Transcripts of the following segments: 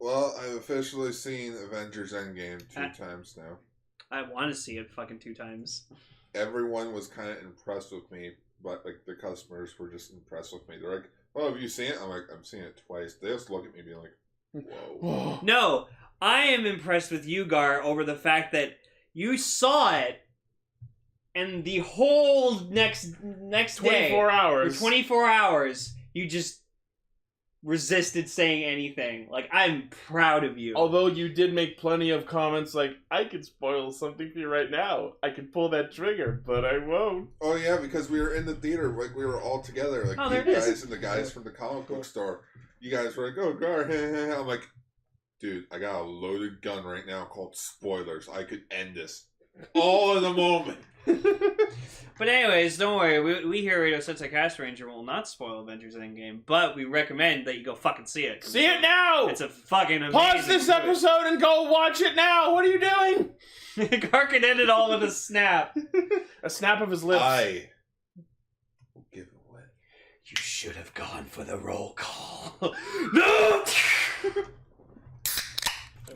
Well, I've officially seen Avengers Endgame two times now. I want to see it fucking 2 times. Everyone was kind of impressed with me, but like the customers were just impressed with me. They're like, "Oh, have you seen it?" I'm like, "I've seen it twice." They just look at me being like, "Whoa." No, I am impressed with you, Gar, over the fact that you saw it, and the whole next 24 day, hours. for 24 hours, you just resisted saying anything. Like, I'm proud of you. Although you did make plenty of comments like, I could spoil something for you right now. I could pull that trigger, but I won't. Oh yeah, because we were in the theater, like we were all together, like you guys and the guys from the comic book store. You guys were like, "Oh, Gar," I'm like, "Dude, I got a loaded gun right now called spoilers. I could end this all in a moment." But anyways, don't worry. We here at Radio Sentai Castranger will not spoil Avengers Endgame, but we recommend that you go fucking see it. See it now! It's a fucking amazing Pause this episode and go watch it now! What are you doing? Gar can end it all with a snap. A snap of his lips. I will give it away. You should have gone for the roll call. No!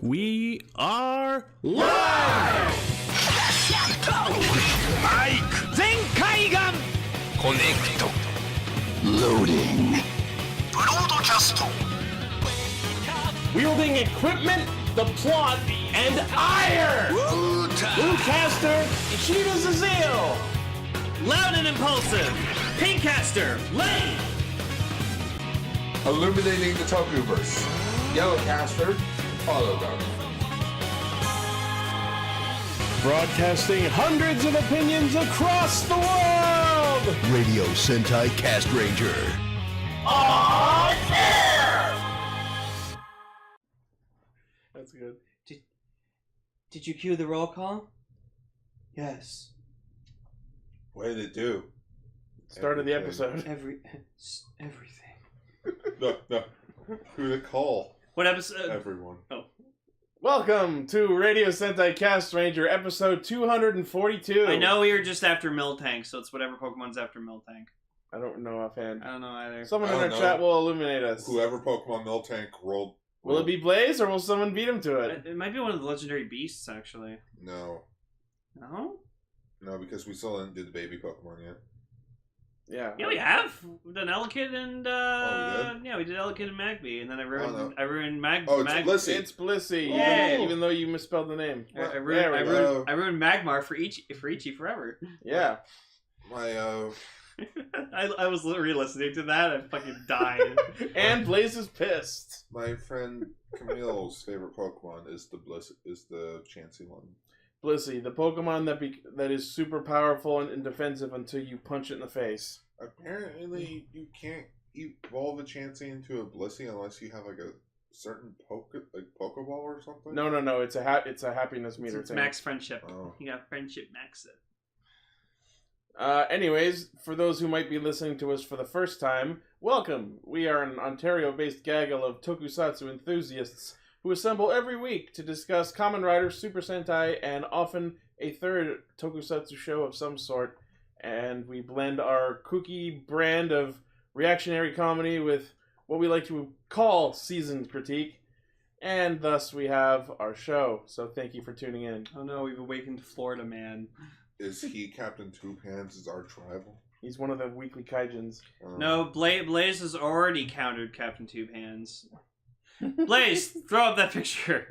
We are live! Mike! Zenkaigan! Connect. Loading. Broadcast. Wielding equipment, the plot, and ire! Bluecaster, Ishida Zazil! Loud and impulsive, Pinkcaster, Lane! Illuminating the Tokuverse. Yellowcaster, Holograph. Broadcasting hundreds of opinions across the world! Radio Sentai Castranger. On air! That's good. Did you cue the roll call? Yes. What did it do? Start of the episode. Everything. No. Who to call? What episode? Everyone. Oh. Welcome to Radio Sentai Castranger, episode 242. I know we were just after Miltank, so it's whatever Pokemon's after Miltank. I don't know offhand. I don't know either. Someone in our chat will illuminate us. Whoever Pokemon Miltank rolled. Will it be Blaze, or will someone beat him to it? It might be one of the legendary beasts, actually. No. No? No, because we still didn't do the baby Pokemon yet. Yeah. Yeah, we have. We've done Elekid and, Oh, we did? yeah, we did Elekid and Magby, and then I ruined, no. I ruined Mag... Oh, it's Mag- Blissey. It's Blissey, Yay. even though you misspelled the name. I There ruined, we go. I ruined Magmar for Ichi forever. Yeah. My, I was re-listening to that, I fucking died. And Blaze is pissed. my friend Camille's favorite Pokemon is the Chansey one. Blissey, the Pokemon that is super powerful and defensive until you punch it in the face. Apparently, you can't evolve a Chansey into a Blissey unless you have like a certain Pokeball or something. No. It's a happiness meter It's thing. max friendship. Oh. You got friendship max it. Anyways, for those who might be listening to us for the first time, welcome. We are an Ontario-based gaggle of tokusatsu enthusiasts who assemble every week to discuss Kamen Rider, Super Sentai, and often a third tokusatsu show of some sort. And we blend our kooky brand of reactionary comedy with what we like to call seasoned critique. And thus we have our show. So thank you for tuning in. Oh no, we've awakened Florida Man. Is he Captain Two Hands as our rival? He's one of the weekly kaijins. No, Blaze has already countered Captain Tube Hands. Blaze, throw up that picture.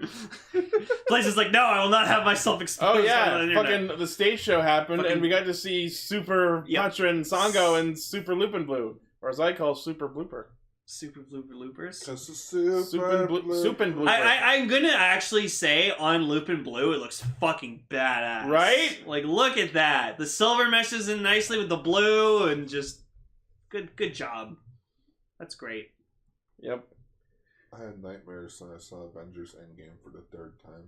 Blaze is like, no, I will not have myself exposed. Oh yeah, on the internet. fucking the stage show happened, and we got to see Super Patra and Sango and Super Lupin Blue, or as I call Super Blooper. Super Blooper Loopers. Just a super Supin Blooper. I'm gonna actually say on Lupin Blue, it looks fucking badass. Right? Like, look at that. The silver meshes in nicely with the blue, and just good job. That's great. Yep. I had nightmares when I saw Avengers Endgame for the third time.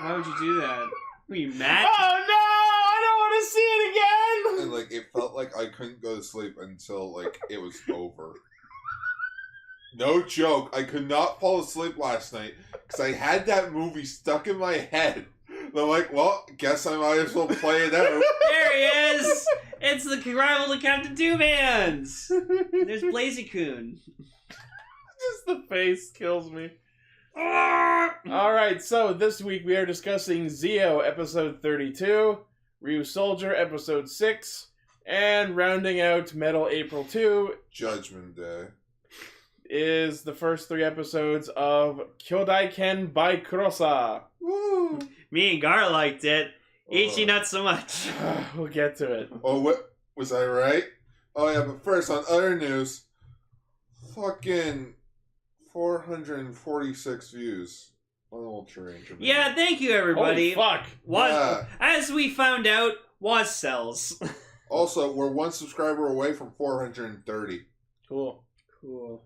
Why would you do that? Were you mad? Oh no! I don't want to see it again. And like, it felt like I couldn't go to sleep until like it was over. No joke, I could not fall asleep last night because I had that movie stuck in my head. And I'm like, well, guess I might as well play it out. There he is! It's the rival to Captain Two Hands! There's Blazy-kun. Just the face kills me. Alright, so this week we are discussing Zeo episode 32, Ryusoulger episode 6, and rounding out Metal April 2 Judgment Day is the first 3 episodes of Kyodai Ken Bycrosser. Woo! Me and Gar liked it. Ichi not so much. We'll get to it. Oh, what? Was I right? Oh, yeah, but first, on other news, fucking 446 views on Ultra Ranger. Yeah, thank you everybody. Holy fuck. As we found out, was sells. Also, we're 1 subscriber away from 430. Cool. Who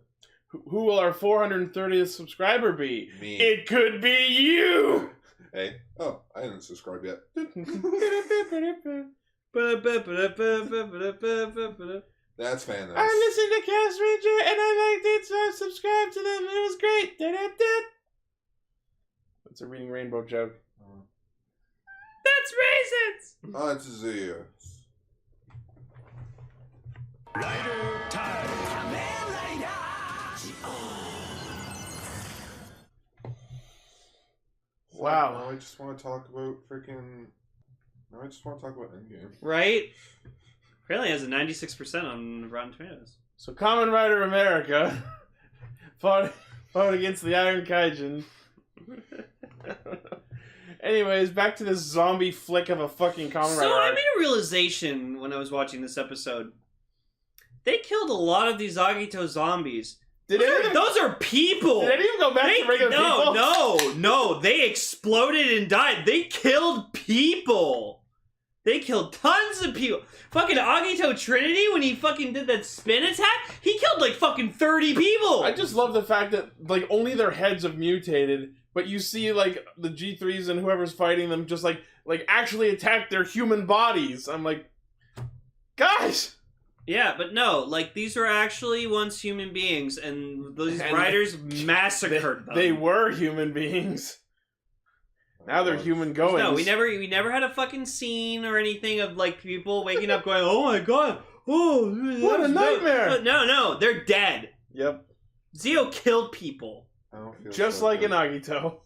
will our 430th subscriber be? Me. It could be you! Hey. Oh, I didn't subscribe yet. That's fan I listened to Castranger and I liked it, so I subscribed to them and it was great. That's a Reading Rainbow joke. That's raisins! Oh, it's Zeo. Rider time. Wow. Now I just want to talk about freaking... Now I just want to talk about Endgame. Right? Apparently it has a 96% on Rotten Tomatoes. So Kamen Rider America fought against the Iron Kaijin. Anyways, back to this zombie flick of a fucking Kamen Rider. So I made a realization when I was watching this episode. They killed a lot of these Agito zombies. Those are people! Did any of them go back to regular people? No, they exploded and died. They killed people! They killed tons of people. Fucking Agito Trinity, when he fucking did that spin attack, he killed like fucking 30 people! I just love the fact that, like, only their heads have mutated, but you see, like, the G3s and whoever's fighting them just, like actually attack their human bodies. I'm like, guys! Yeah, but no, like, these were actually once human beings, and these riders massacred them. They were human beings. Now they're human goings. No, we never had a fucking scene or anything of, like, people waking up going, oh my god, oh, what a nightmare! No, they're dead. Yep. Zeo killed people. I don't feel Just so like good. in Agito.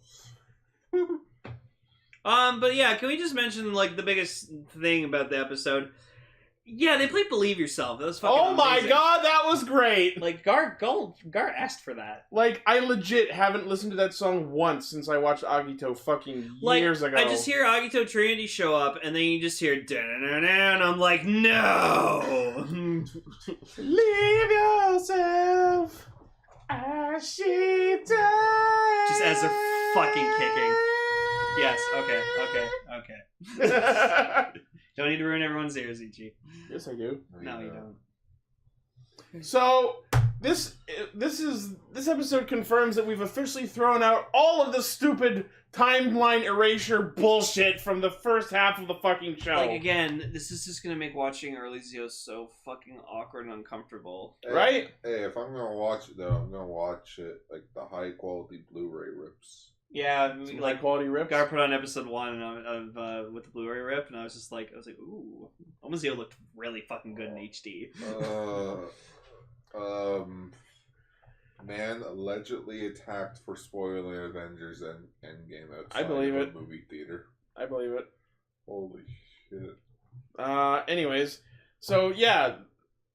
But yeah, can we just mention, like, the biggest thing about the episode? Yeah, they played Believe Yourself. That was fucking Oh my amazing. god, that was great! Like, Gar asked for that. Like, I legit haven't listened to that song once since I watched Agito fucking Like, years ago. I just hear Agito Trinity show up, and then you just hear da-na-na-na, and I'm like, no! Leave yourself as she dies. Just as they're fucking kicking. Yes, okay. Don't need to ruin everyone's ears, Ichi. Yes, I do. No, you don't. So this episode confirms that we've officially thrown out all of the stupid timeline erasure bullshit from the first half of the fucking show. Like, again, this is just gonna make watching early Zeo so fucking awkward and uncomfortable. Hey, right? Hey, if I'm gonna watch it, though, I'm gonna watch it, like, the high-quality Blu-ray rips. Yeah, Some like, high quality rips. Gar put on episode 1 of with the Blu-ray rip, and I was like, ooh, Zeo looked really fucking good in HD. Man allegedly attacked for spoiling Avengers and Endgame outside I believe of it. a movie theater. I believe it. Holy shit. Anyways, so yeah,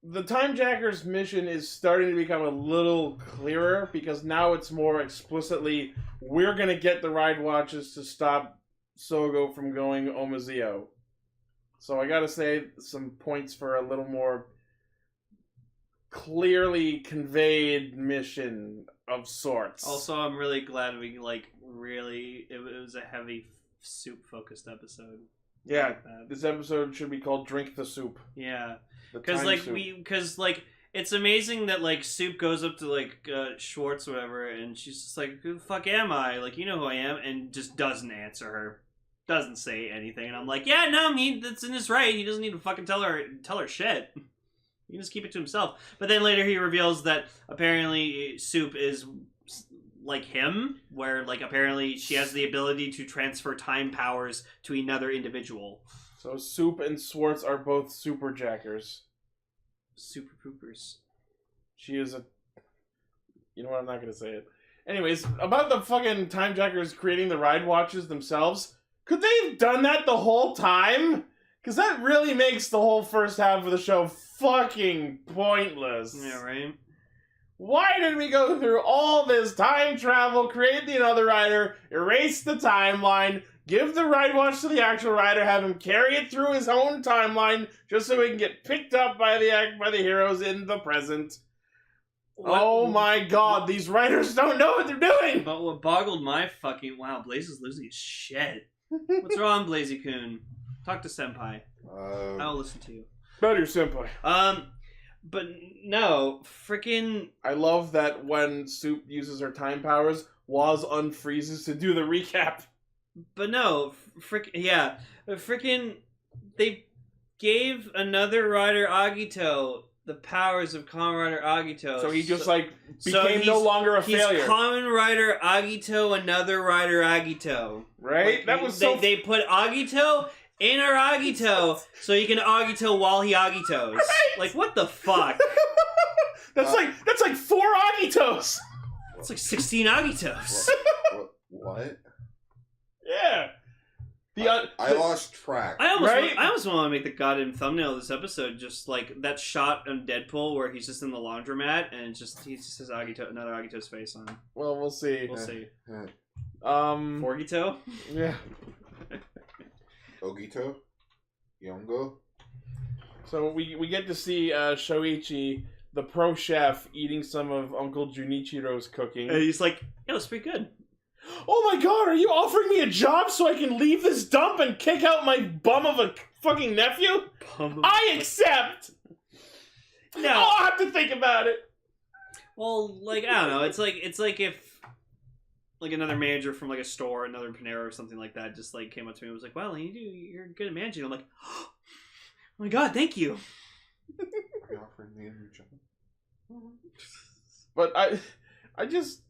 the Time Jackers mission is starting to become a little clearer because now it's more explicitly, we're gonna get the Ride Watches to stop Sogo from going Omazeo. So I gotta say some points for a little more clearly conveyed mission of sorts. Also, I'm really glad we, like, it was a heavy soup-focused episode. Yeah, Like that. this episode should be called Drink the Soup. Yeah. The Because, time like, soup. it's amazing that, like, Soup goes up to, like, Schwartz or whatever, and she's just like, who the fuck am I? Like, you know who I am, and just doesn't answer her. Doesn't say anything, and I'm like, yeah, no, that's in his right. He doesn't need to fucking tell her shit. He can just keep it to himself. But then later he reveals that apparently Soup is like him, where, like, apparently she has the ability to transfer time powers to another individual. So Soup and Schwartz are both super jackers. Super poopers. She is a... You know what? I'm not going to say it. Anyways, about the fucking time jackers creating the ride watches themselves, could they have done that the whole time? Because that really makes the whole first half of the show fucking pointless. Yeah, right? Why did we go through all this time travel, create the another rider, erase the timeline, give the ride watch to the actual rider, have him carry it through his own timeline, just so he can get picked up by the heroes in the present? Oh my god, these writers don't know what they're doing! But what boggled my fucking... Wow, Blaze is losing his shit. What's wrong, Blazy-kun? Talk to Senpai. I'll listen to you. Better, Senpai. But no, freaking... I love that when Soup uses her time powers, Waz unfreezes to do the recap. But no, freaking... They gave another rider, Agito, the powers of Kamen Rider Agito. So he just, became no longer a failure. He's Kamen Rider Agito, another rider Agito. Right? Like, they put Agito in our Agito, so he can Agito while he Agitos. Right? Like, what the fuck? That's like 4 Agitos! It's like 16 Agitos. What? Yeah. I lost track. I almost want to make the goddamn thumbnail of this episode just like that shot of Deadpool where he's just in the laundromat and he just has another Agito's face on. Well, we'll see. We'll see. Forgito? Yeah. Ogito? Yongo? So we get to see Shoichi, the pro chef, eating some of Uncle Junichiro's cooking. And he's like, yeah, that's pretty good. Oh my god, are you offering me a job so I can leave this dump and kick out my bum of a fucking nephew? I accept! No. I'll have to think about it. Well, like, I don't know, it's like if like another manager from like a store, another Panera or something like that just like came up to me and was like, wow, you're good at managing. I'm like, oh my god, thank you. Are you offering me a new job? But I just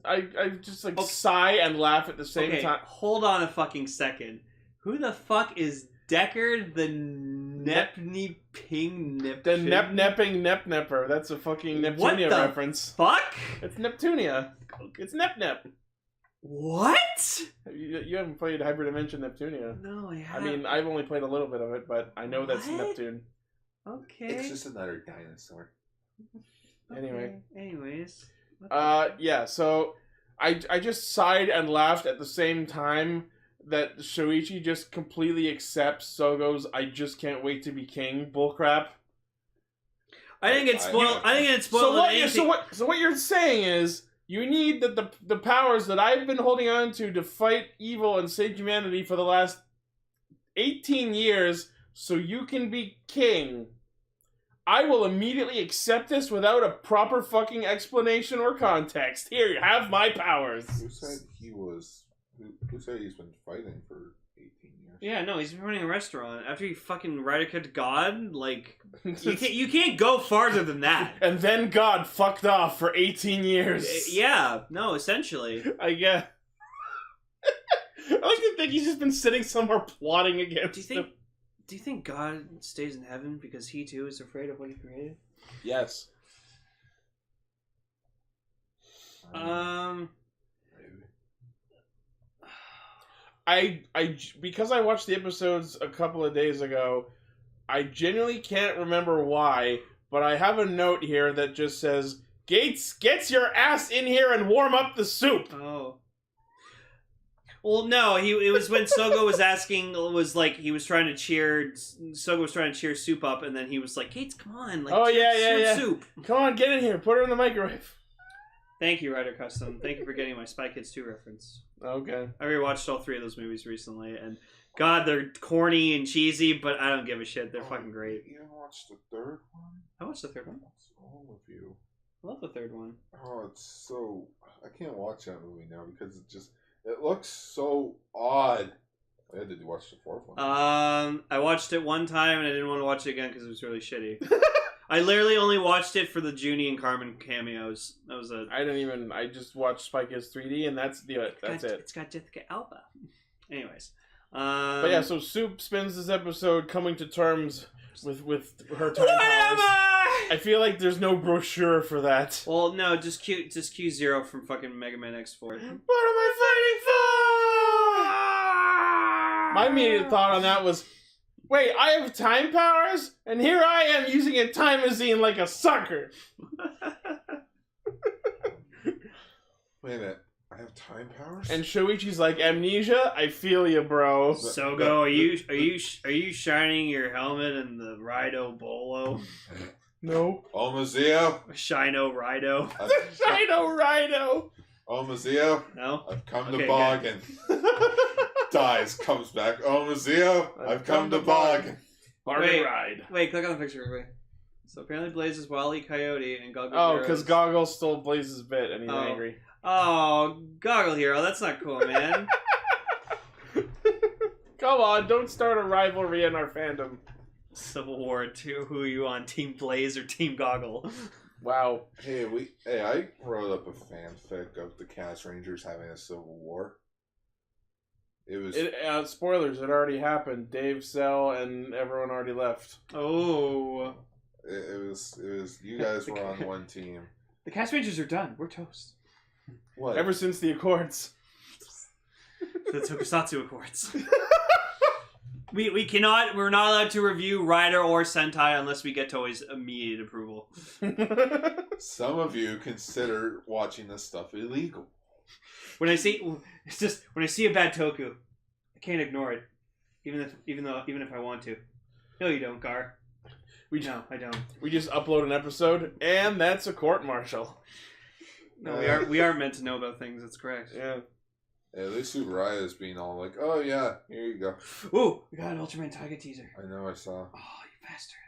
sigh and laugh at the same time. Hold on a fucking second. Who the fuck is Decker the Nepney Ping Nip? The Nep-Nepping Nep-Nepper. That's a fucking Neptunia reference. Fuck? It's Neptunia. It's Nep-Nep. What? You haven't played Hyperdimension Neptunia. No, I haven't. I mean, I've only played a little bit of it, but I know that's Neptune. Okay. It's just another dinosaur. Anyway. Anyways. Yeah, so I just sighed and laughed at the same time that Shoichi just completely accepts Sogo's "I just can't wait to be king" bullcrap. I think it's spoiled. I think it's spoiled. So what you're saying is you need the powers that I've been holding on to fight evil and save humanity for the last 18 years so you can be king. I will immediately accept this without a proper fucking explanation or context. Here, you have my powers. Who said Who said he's been fighting for 18 years? Yeah, no, he's been running a restaurant after he fucking Rider-Kid God. Like, you can't go farther than that. And then God fucked off for 18 years. Yeah, no, essentially. I guess. I like to think he's just been sitting somewhere plotting against him. Do you think God stays in heaven because he too is afraid of what he created? Yes. Because I watched the episodes a couple of days ago, I genuinely can't remember why, but I have a note here that just says, "Gates, get your ass in here and warm up the soup." Oh. Well, no, it was when Sogo was asking, he was trying to cheer Soup up, and then he was like, Gates, come on, yeah. Soup. Come on, get in here, put her in the microwave. Thank you, Ryder Custom. Thank you for getting my Spy Kids 2 reference. Okay. I rewatched all 3 of those movies recently, and God, they're corny and cheesy, but I don't give a shit. They're fucking great. You didn't watch the third one? I watched the third one. What's wrong with you? I love the third one. Oh, it's so... I can't watch that movie now because it looks so odd. I did watch the fourth one. I watched it one time and I didn't want to watch it again because it was really shitty. I literally only watched it for the Junie and Carmen cameos. That was it. I just watched Spy Kids 3D and that's it. It's got Jessica Alba. Anyways. But yeah, so Soup spends this episode coming to terms with her time What powers. am I? I feel like there's no brochure for that. Well, no, just Q Zero from fucking Mega Man X4. What am I fighting for? My immediate thought on that was, wait, I have time powers, and here I am using a time machine like a sucker. Wait a minute. I have time powers? And Shoichi's like, amnesia? I feel you, bro. Sogo, are you shining your helmet in the Rido Bolo? No. Omazeo? Shino Rido? Rhino. Omazeo? No? I've come Okay, to bargain. Dies, comes back. Omazeo? I've come to bargain. Bargain ride. Wait, click on the picture real quick. So apparently Blaze is Wile E. Coyote and Goggle Oh, Hero because is- Goggle stole Blaze's bit and he's Oh. angry. Oh, Goggle Hero, that's not cool, man. Come on, don't start a rivalry in our fandom. Civil War 2, who are you on, Team Blaze or Team Goggle? Wow. Hey, I wrote up a fanfic of the Castrangers having a civil war. It was Spoilers, it already happened. Dave, Cell, and everyone already left. Oh. it was you guys were on one team. The Castrangers are done. We're toast. What? Ever since the Accords. The Tokusatsu Accords. We're not allowed to review Rider or Sentai unless we get Toei's immediate approval. Some of you consider watching this stuff illegal. When I see a bad toku, I can't ignore it, even if I want to. No, you don't, Gar. No, I don't. We just upload an episode, and that's a court-martial. No, we aren't meant to know about things. That's correct. Yeah. At least Subaraya is being all like, "Oh yeah, here you go." Ooh, we got an Ultraman Tiger teaser. I know, I saw. Oh, you bastard!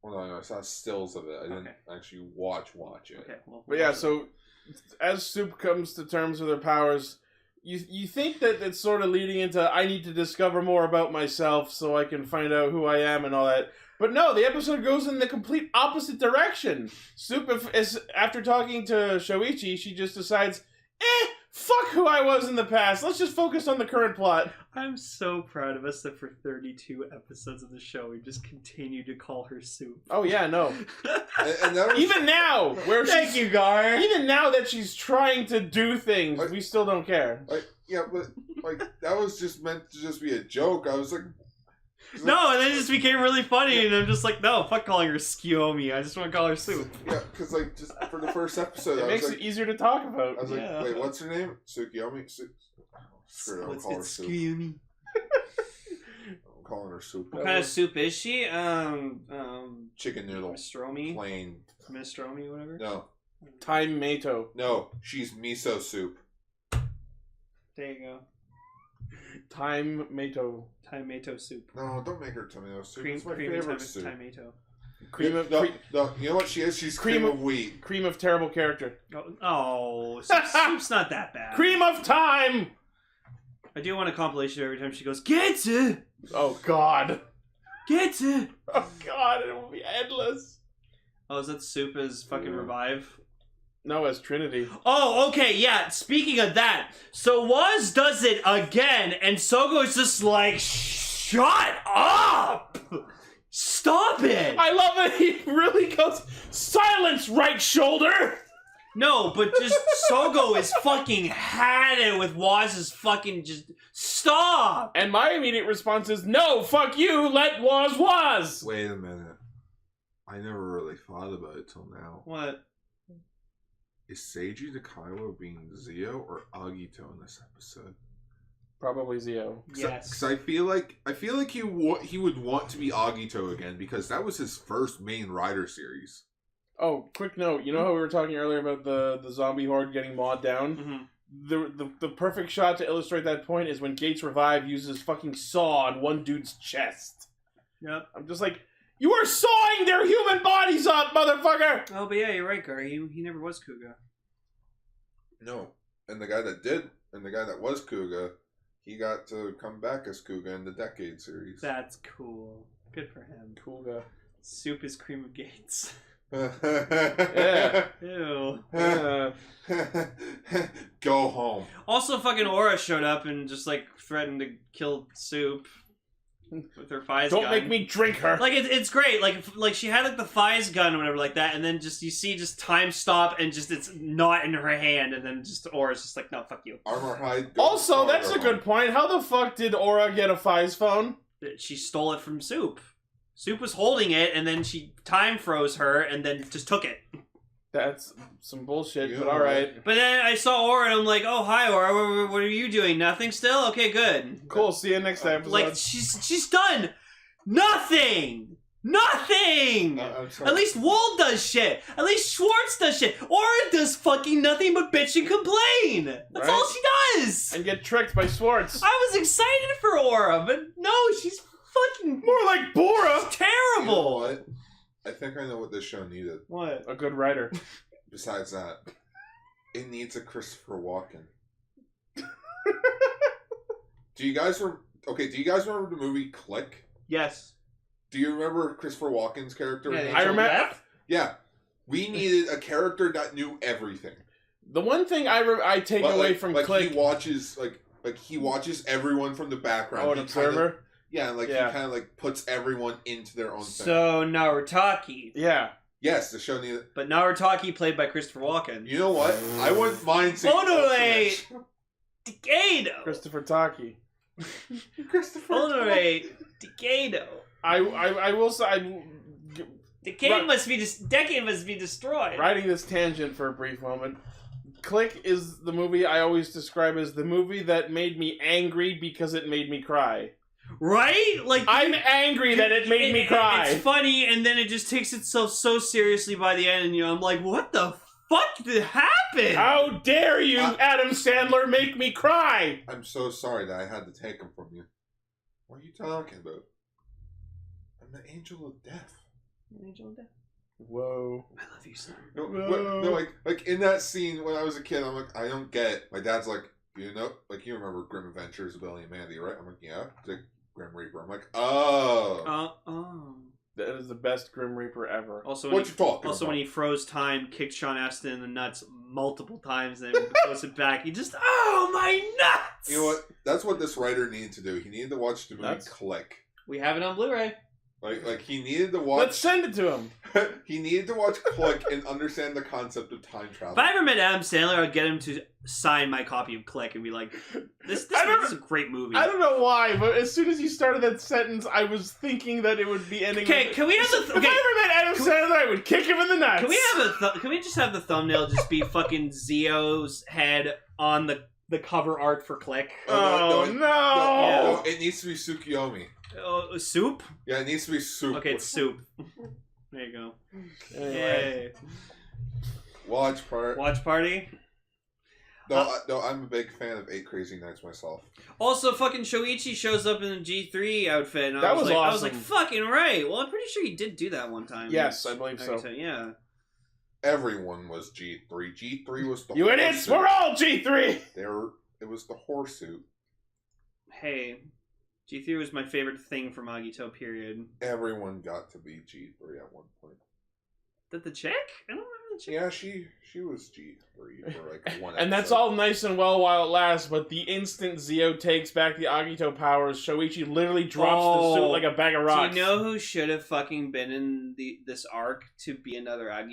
Well, no, I saw stills of it. I didn't actually watch it. Okay, well. But yeah, so as Soup comes to terms with her powers, you think that it's sort of leading into I need to discover more about myself so I can find out who I am and all that. But no, the episode goes in the complete opposite direction. Soup, after talking to Shoichi, she just decides, fuck who I was in the past. Let's just focus on the current plot. I'm so proud of us that for 32 episodes of the show, we just continue to call her Soup. Oh yeah, no. And that was, Even now, where Thank you, Gar. even now that she's trying to do things, we still don't care. but that was just meant to just be a joke. I was like, No, and then it just became really funny, and I'm just like, no, fuck calling her Skiomi. I just want to call her Soup. yeah, because just for the first episode, It I makes was it like, easier to talk about. I was like, Yeah. wait, what's her name? Tsukiyomi? Screw it, I'll call her Soup. Skiomi. I'm calling her Soup. What kind of soup is she? Chicken noodle. Minestromi? Plain. Minestromi, whatever? No. Time Mato. No, she's miso soup. There you go. Time Mato. Tomato soup. No, don't make her tomato soup. Cream It's my and favorite soup. tomato. Cream of No, you know what she is? She's cream of wheat. cream of terrible character. Oh, soup's not that bad. Cream of time. I do want a compilation every time she goes, get it! Oh God. Get it! Oh God, it will be endless. Oh, is that Soup as fucking Revive? No, as Trinity. Oh, okay, yeah. Speaking of that, so Waz does it again, and Sogo's just like, shut up! Stop it! I love that he really goes, silence, right shoulder! No, but just Sogo is fucking had it with Waz's fucking just stop! And my immediate response is, no, fuck you, let was. Wait a minute. I never really thought about it till now. What? Is Seiji Takaiwa being Zio or Agito in this episode? Probably Zio. Yes. Because I feel like he would want to be Agito again because that was his first main rider series. Oh, quick note. You know how we were talking earlier about the zombie horde getting mawed down? Mm-hmm. The perfect shot to illustrate that point is when Gates Revive uses fucking saw on one dude's chest. Yep. I'm just like, you are sawing their human bodies up, motherfucker! Oh, but yeah, you're right, Gar. He never was Kuga. No. And the guy that was Kuga, he got to come back as Kuga in the Decade series. That's cool. Good for him. Cool guy. Soup is cream of Gates. Yeah. Ew. Go home. Also, fucking Aura showed up and just like threatened to kill Soup. with her Fize Don't gun. make me drink her. Like it's great. Like she had like the Fize gun or whatever like that, and then just you see just time stop and just it's not in her hand, and then just Aura's just like, no, fuck you. Armor hide. Also, that's a good point. How the fuck did Aura get a Fize phone? She stole it from Soup. Soup was holding it, and then she time froze her, and then just took it. That's some bullshit, Yeah, but alright. But then I saw Aura, and I'm like, oh, hi, Aura, what are you doing? Nothing still? Okay, good. Cool, see you next episode. Like, she's done nothing! Nothing! I'm sorry. At least Wald does shit. At least Schwartz does shit. Aura does fucking nothing but bitch and complain. That's Right. all she does. And get tricked by Schwartz. I was excited for Aura, but no, she's fucking More like Bora! terrible. You know what? I think I know what this show needed. What? A good writer. Besides that, it needs a Christopher Walken. Do you guys remember the movie Click? Yes. Do you remember Christopher Walken's character? Yeah, in I Angel remember. Death? Yeah. We needed a character that knew everything. The one thing I take But, away like, from like Click. he watches he watches everyone from the background. Oh, an He observer? Kinda, Yeah. he kind of like puts everyone into their own thing. So Narutaki. Yeah. Yes, the show needed. But Narutaki played by Christopher Walken. You know what? I wouldn't mind seeing. Honore Decado. Christopher Taki. Christopher. Honore Decado. I will say, Decade must be decade must be destroyed. riding this tangent for a brief moment. Click is the movie I always describe as the movie that made me angry because it made me cry. Right? Like I'm angry that it made me cry. It's funny, and then it just takes itself so seriously by the end, and I'm like, what the fuck did happen? How dare you, Adam Sandler, make me cry? I'm so sorry that I had to take him from you. What are you talking about? I'm the angel of death. Angel of Death. Whoa. I love you, son. No, No. no, like in that scene when I was a kid, I'm like, I don't get it. My dad's like, you know, like you remember Grim Adventures of Billy and Mandy, right? I'm like, yeah. He's like, Grim Reaper. I'm like, oh. That is the best Grim Reaper ever. Also, What you talking Also, about? when he froze time, kicked Sean Astin in the nuts multiple times, and then throws it back, he just, oh my nuts! You know what? That's what this writer needed to do. He needed to watch the movie Nuts? Click. We have it on Blu-ray. Like he needed to watch. Let's send it to him. He needed to watch Click and understand the concept of time travel. If I ever met Adam Sandler, I'd get him to sign my copy of Click and be like, this is a great movie. I don't know why, but as soon as you started that sentence, I was thinking that it would be ending. Okay, with, can we have If I ever met Adam Sandler, I would kick him in the nuts. Can we have can we just have the thumbnail just be fucking Zio's head on the cover art for Click? Oh no! No, it needs to be Tsukiyomi. Soup? Yeah, it needs to be soup. Okay, it's Soup. There you go. Anyway. Yay. Watch part. Watch party. No, I'm a big fan of 8 Crazy Nights myself. Also, fucking Shoichi shows up in a G3 outfit, and That I was was like, awesome. I was like, fucking right. Well, I'm pretty sure he did do that one time. Yes, I believe so. Yeah. Everyone was G3. G3 was the You horse idiots! suit. We're all G3. It was the horse suit. Hey, G3 was my favorite thing from Agito, period. Everyone got to be G3 at one point. Did the chick? I don't remember the chick. Yeah, she was G3 for like one. And that's episode. all nice and well while it lasts, but the instant Zio takes back the Agito powers, Shoichi literally drops the suit like a bag of rocks. Do you know who should have fucking been in this arc to be another writer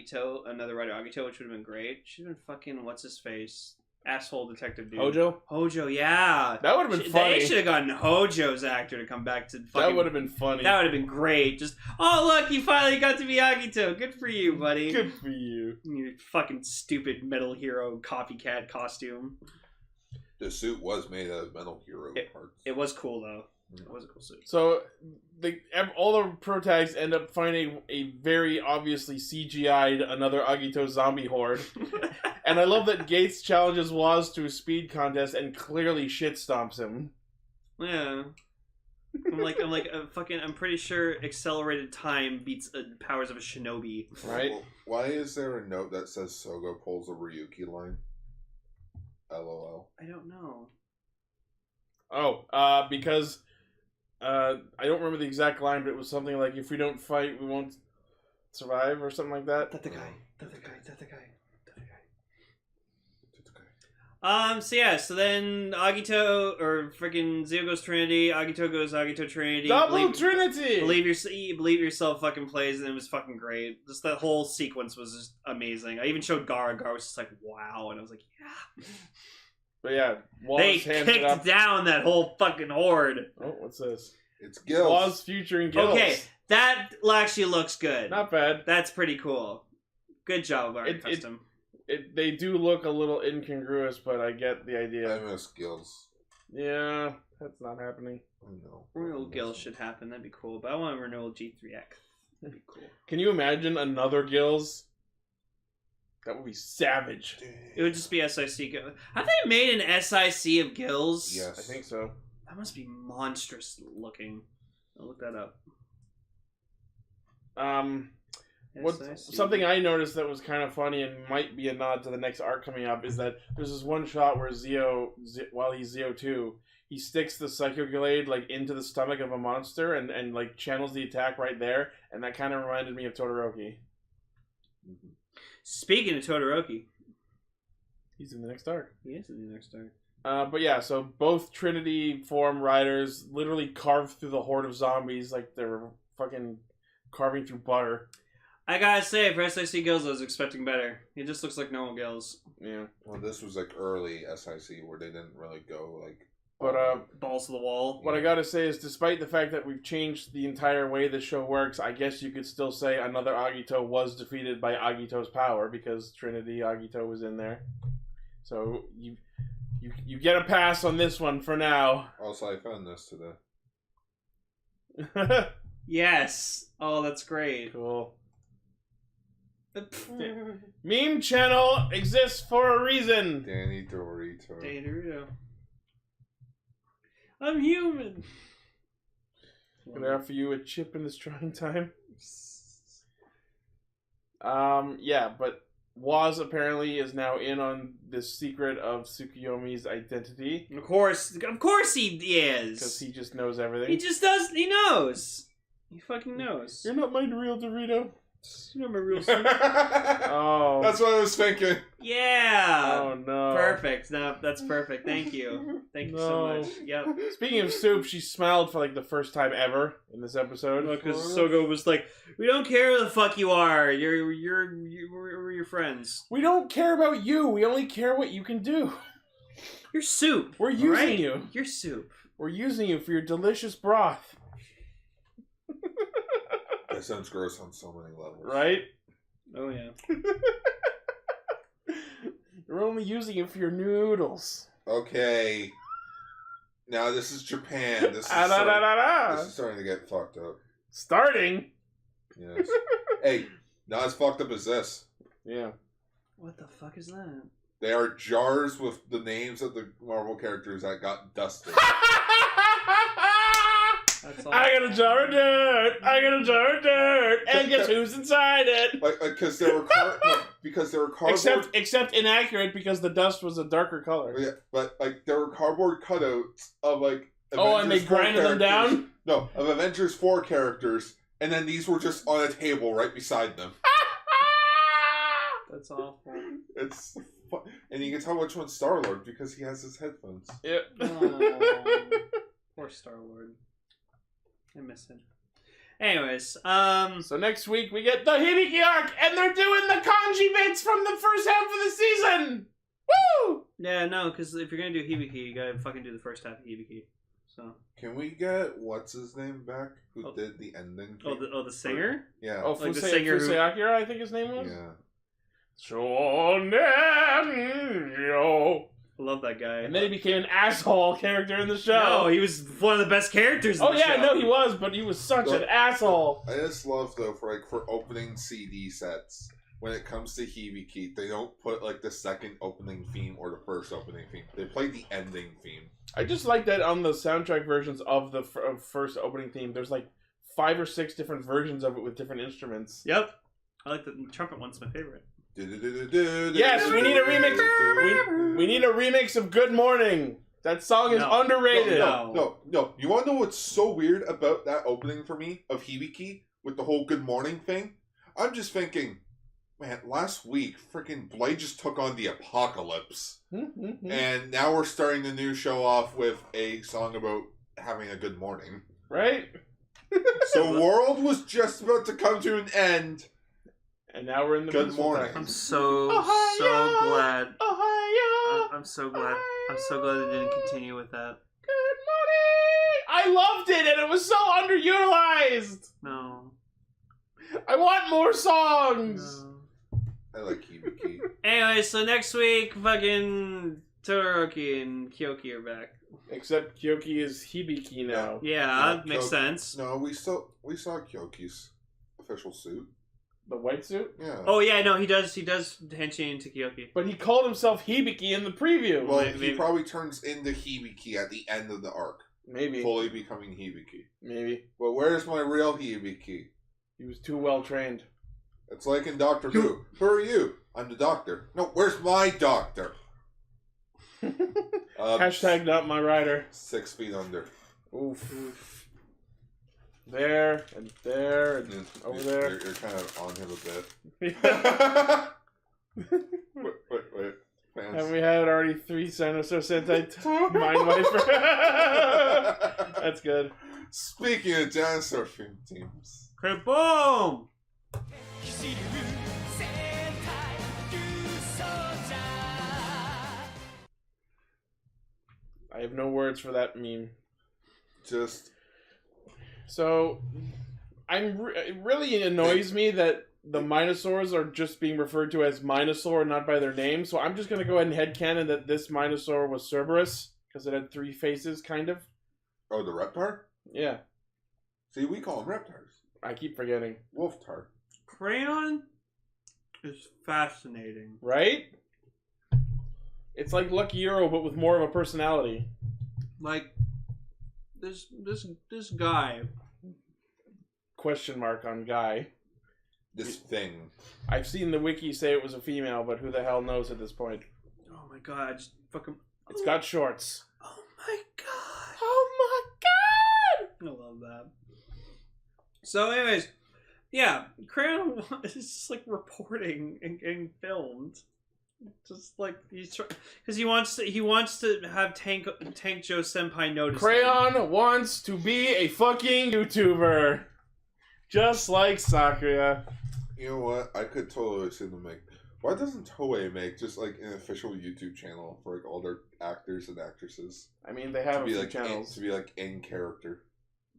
Agito, which would have been great? Should have been fucking what's his face, asshole detective dude. Hojo, yeah. That would have been funny. They should have gotten Hojo's actor to come back to fucking. That would have been funny. That would have been great. Just, oh look, you finally got to be Agito. Good for you, buddy. Good for you. Your fucking stupid Metal Hero copycat costume. The suit was made out of Metal Hero parts. It was cool though. It was a cool suit. So, all the protags end up finding a very obviously CGI'd another Agito zombie horde. And I love that Gates challenges Waz to a speed contest and clearly shit stomps him. Yeah. I'm pretty sure accelerated time beats the powers of a shinobi. Right? Well, why is there a note that says Sogo pulls a Ryuki line? LOL. I don't know. Oh, because I don't remember the exact line, but it was something like, if we don't fight, we won't survive, or something like that. That's the guy. So then Agito, or freaking Zio goes Trinity, Agito goes Agito Trinity. Double Trinity! Believe Yourself fucking plays, and it was fucking great. Just that whole sequence was just amazing. I even showed Gara. Gara was just like, wow. And I was like, yeah. But yeah, Waz They hands it up. kicked down that whole fucking horde. Oh, what's this? It's Gills. Waz featuring Gills. Okay, that actually looks good. Not bad. That's pretty cool. Good job, Art Custom. They do look a little incongruous, but I get the idea. I miss Gills. Yeah, that's not happening. No. Renewal Gills should happen. That'd be cool. But I want a Renewal G3X. That'd be cool. Can you imagine another Gills? That would be savage. It would just be SIC. Have they made an SIC of Gills? Yes. I think so. That must be monstrous looking. I'll look that up. Something I noticed that was kind of funny and might be a nod to the next arc coming up is that there's this one shot where while he's Zio 2, he sticks the Psycho Glade like into the stomach of a monster and like channels the attack right there, and that kind of reminded me of Todoroki. Mm-hmm. Speaking of Todoroki, he's in the next arc. He is in the next arc. But yeah, so both Trinity form riders literally carved through the horde of zombies like they were fucking carving through butter. I gotta say, for SIC Gills, I was expecting better. He just looks like normal Gills. Yeah. Well, this was like early SIC where they didn't really go like. But balls to the wall. What I gotta say is, despite the fact that we've changed the entire way the show works, I guess you could still say another Agito was defeated by Agito's power because Trinity Agito was in there. So you get a pass on this one for now. Also, I found this today. Yes. Oh, that's great. Cool. Meme channel exists for a reason. Danny Dorito. Danny Dorito. I'm human. Gonna offer you a chip in this trying time. Yeah, but Waz apparently is now in on the secret of Tsukuyomi's identity. Of course he is. Because he just knows everything. He just does. He knows. He fucking knows. You're not my real Dorito. You're my real son. Oh. That's what I was thinking. Yeah. Oh no. Perfect. No, that's perfect. Thank you. Thank you so much. Yep. Speaking of soup, she smiled for like the first time ever in this episode. Because Sogo was like, "We don't care who the fuck you are. We're your friends. We don't care about you. We only care what you can do. You're soup. We're using right? you. You're soup. We're using you for your delicious broth." That sounds gross on so many levels. Right? Oh yeah. You're only using it for your noodles. Okay. Now this is Japan. This is starting to get fucked up. Starting? Yes. Hey, not as fucked up as this. Yeah. What the fuck is that? They are jars with the names of the Marvel characters that got dusted. That's all. I got a jar of dirt. I got a jar of dirt. And guess who's inside it? Because they were cardboard. Except inaccurate because the dust was a darker color. Yeah, but like there were cardboard cutouts of like. Oh, and they grinded them down? No, of Avengers 4 characters, and then these were just on a table right beside them. That's awful. It's and you can tell which one's Star-Lord because he has his headphones. Yep. Oh, poor Star-Lord. I miss him. Anyways, So next week we get the Hibiki arc, and they're doing the kanji bits from the first half of the season! Woo! yeah, no, because if you're gonna do Hibiki, you gotta fucking do the first half of Hibiki. So. Can we get what's his name back? Who did the ending? The singer? Yeah. Oh, Like the Fusei, singer who- Fusei Akira, I think his name was? Yeah. Shonen. I love that guy. And then he became an asshole character in the show. No, he was one of the best characters in Oh the yeah, show. no, he was, but he was such an asshole. I just love though for opening CD sets when it comes to Hibiki, they don't put like the second opening theme or the first opening theme. They play the ending theme. I just like that on the soundtrack versions of the first opening theme. There's like 5 or 6 different versions of it with different instruments. Yep. I like the trumpet one's my favorite. Yes, we need a remix. We need a remix of Good Morning. That song is No. underrated. No. No. You want to know what's so weird about that opening for me of Hibiki with the whole good morning thing? I'm just thinking, Man, last week, freaking Blade just took on the apocalypse. Mm-hmm. And now we're starting the new show off with a song about having a good morning. Right? The world was just about to come to an end. And now we're in the Good peaceful morning. times. I'm so glad. Ohio! I'm so glad. I'm so glad they didn't continue with that. Good morning! I loved it, and it was so underutilized! No. I want more songs! No. I like Hibiki. Anyway, so next week, fucking Todoroki and Kyoki are back. Except Kyoki is Hibiki now. Yeah, Yeah, makes sense. No, we saw Kyoki's official suit. The white suit? Yeah. Oh yeah, no, he does henching into Kyoki. But he called himself Hibiki in the preview. Well, maybe. he probably turns into Hibiki at the end of the arc. Maybe. Fully becoming Hibiki. Maybe. But where's my real Hibiki? He was too well trained. It's like in Doctor Who. Who are you? I'm the doctor. No, where's my doctor? Hashtag not my rider. 6 feet under. Oof. There, and there, and over there. You're kind of on him a bit. Wait. Fans. Have we had already 3 Sentai Mind Wiper? That's good. Speaking of dinosaur film teams. Kaboom! I have no words for that meme. Just So, it really annoys me that the Minosaurs are just being referred to as Minosaur and not by their name. So I'm just going to go ahead and headcanon that this Minosaur was Cerberus because it had 3 faces, kind of. oh, the Reptar? Yeah, See, we call them Reptars. I keep forgetting. Wolftar. Crayon is fascinating. Right? It's like Lucky Euro, but with more of a personality. Like this guy. Question mark on guy. This thing. I've seen the wiki say it was a female, but who the hell knows at this point? Oh my god! I just fucking. It's got shorts. Oh my god! Oh my god! I love that. So, anyways, yeah, Crayon is just like reporting and getting filmed, just like because he wants to have Tank Joe Senpai notice. Crayon wants to be a fucking YouTuber, just like Sakura. You know what? I could totally see them make. Why doesn't Toei make just like an official YouTube channel for like all their actors and actresses? I mean, they have a few like channels. to be like in character.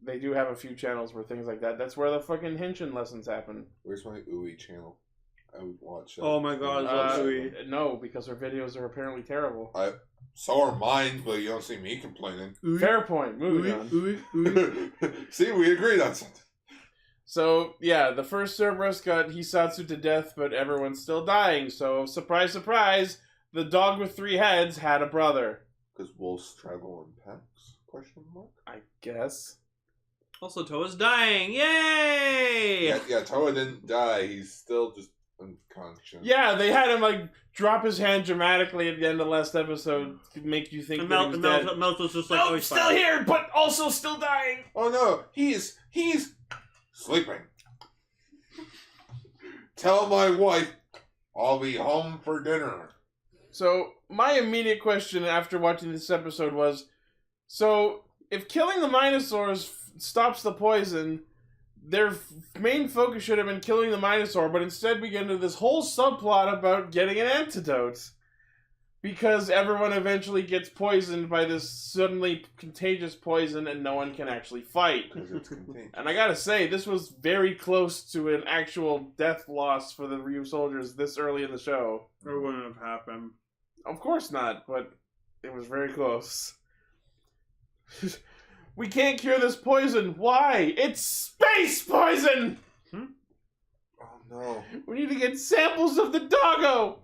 They do have a few channels for things like that. That's where the fucking Henshin lessons happen. Where's my Ui channel? I would watch that. Oh my god, Uh, Ui. No, because her videos are apparently terrible. So are mine, but you don't see me complaining. Fair point. Moving on. See, we agreed on something. So, yeah, the first Cerberus got Hisatsu to death, but everyone's still dying. So, surprise, surprise, the dog with 3 heads had a brother. Because wolves travel in packs? Question mark. I guess. Also, Toa's dying! Yay! Yeah, Toa didn't die. He's still just unconscious. Yeah, they had him, like, drop his hand dramatically at the end of the last episode to make you think that he was dead. Melt was just like, Oh, he's still fine. here, but also still dying! Oh no, he's sleeping. Tell my wife I'll be home for dinner. So, my immediate question after watching this episode was, so, if killing the Minosaurs stops the poison, their main focus should have been killing the Minosaur, but instead we get into this whole subplot about getting an antidote. Because everyone eventually gets poisoned by this suddenly contagious poison and no one can actually fight. Because it's contained. And I gotta say, this was very close to an actual death loss for the Ryusoulgers this early in the show. It wouldn't have happened. Of course not, but it was very close. We can't cure this poison. Why? It's space poison! Oh no. We need to get samples of the doggo!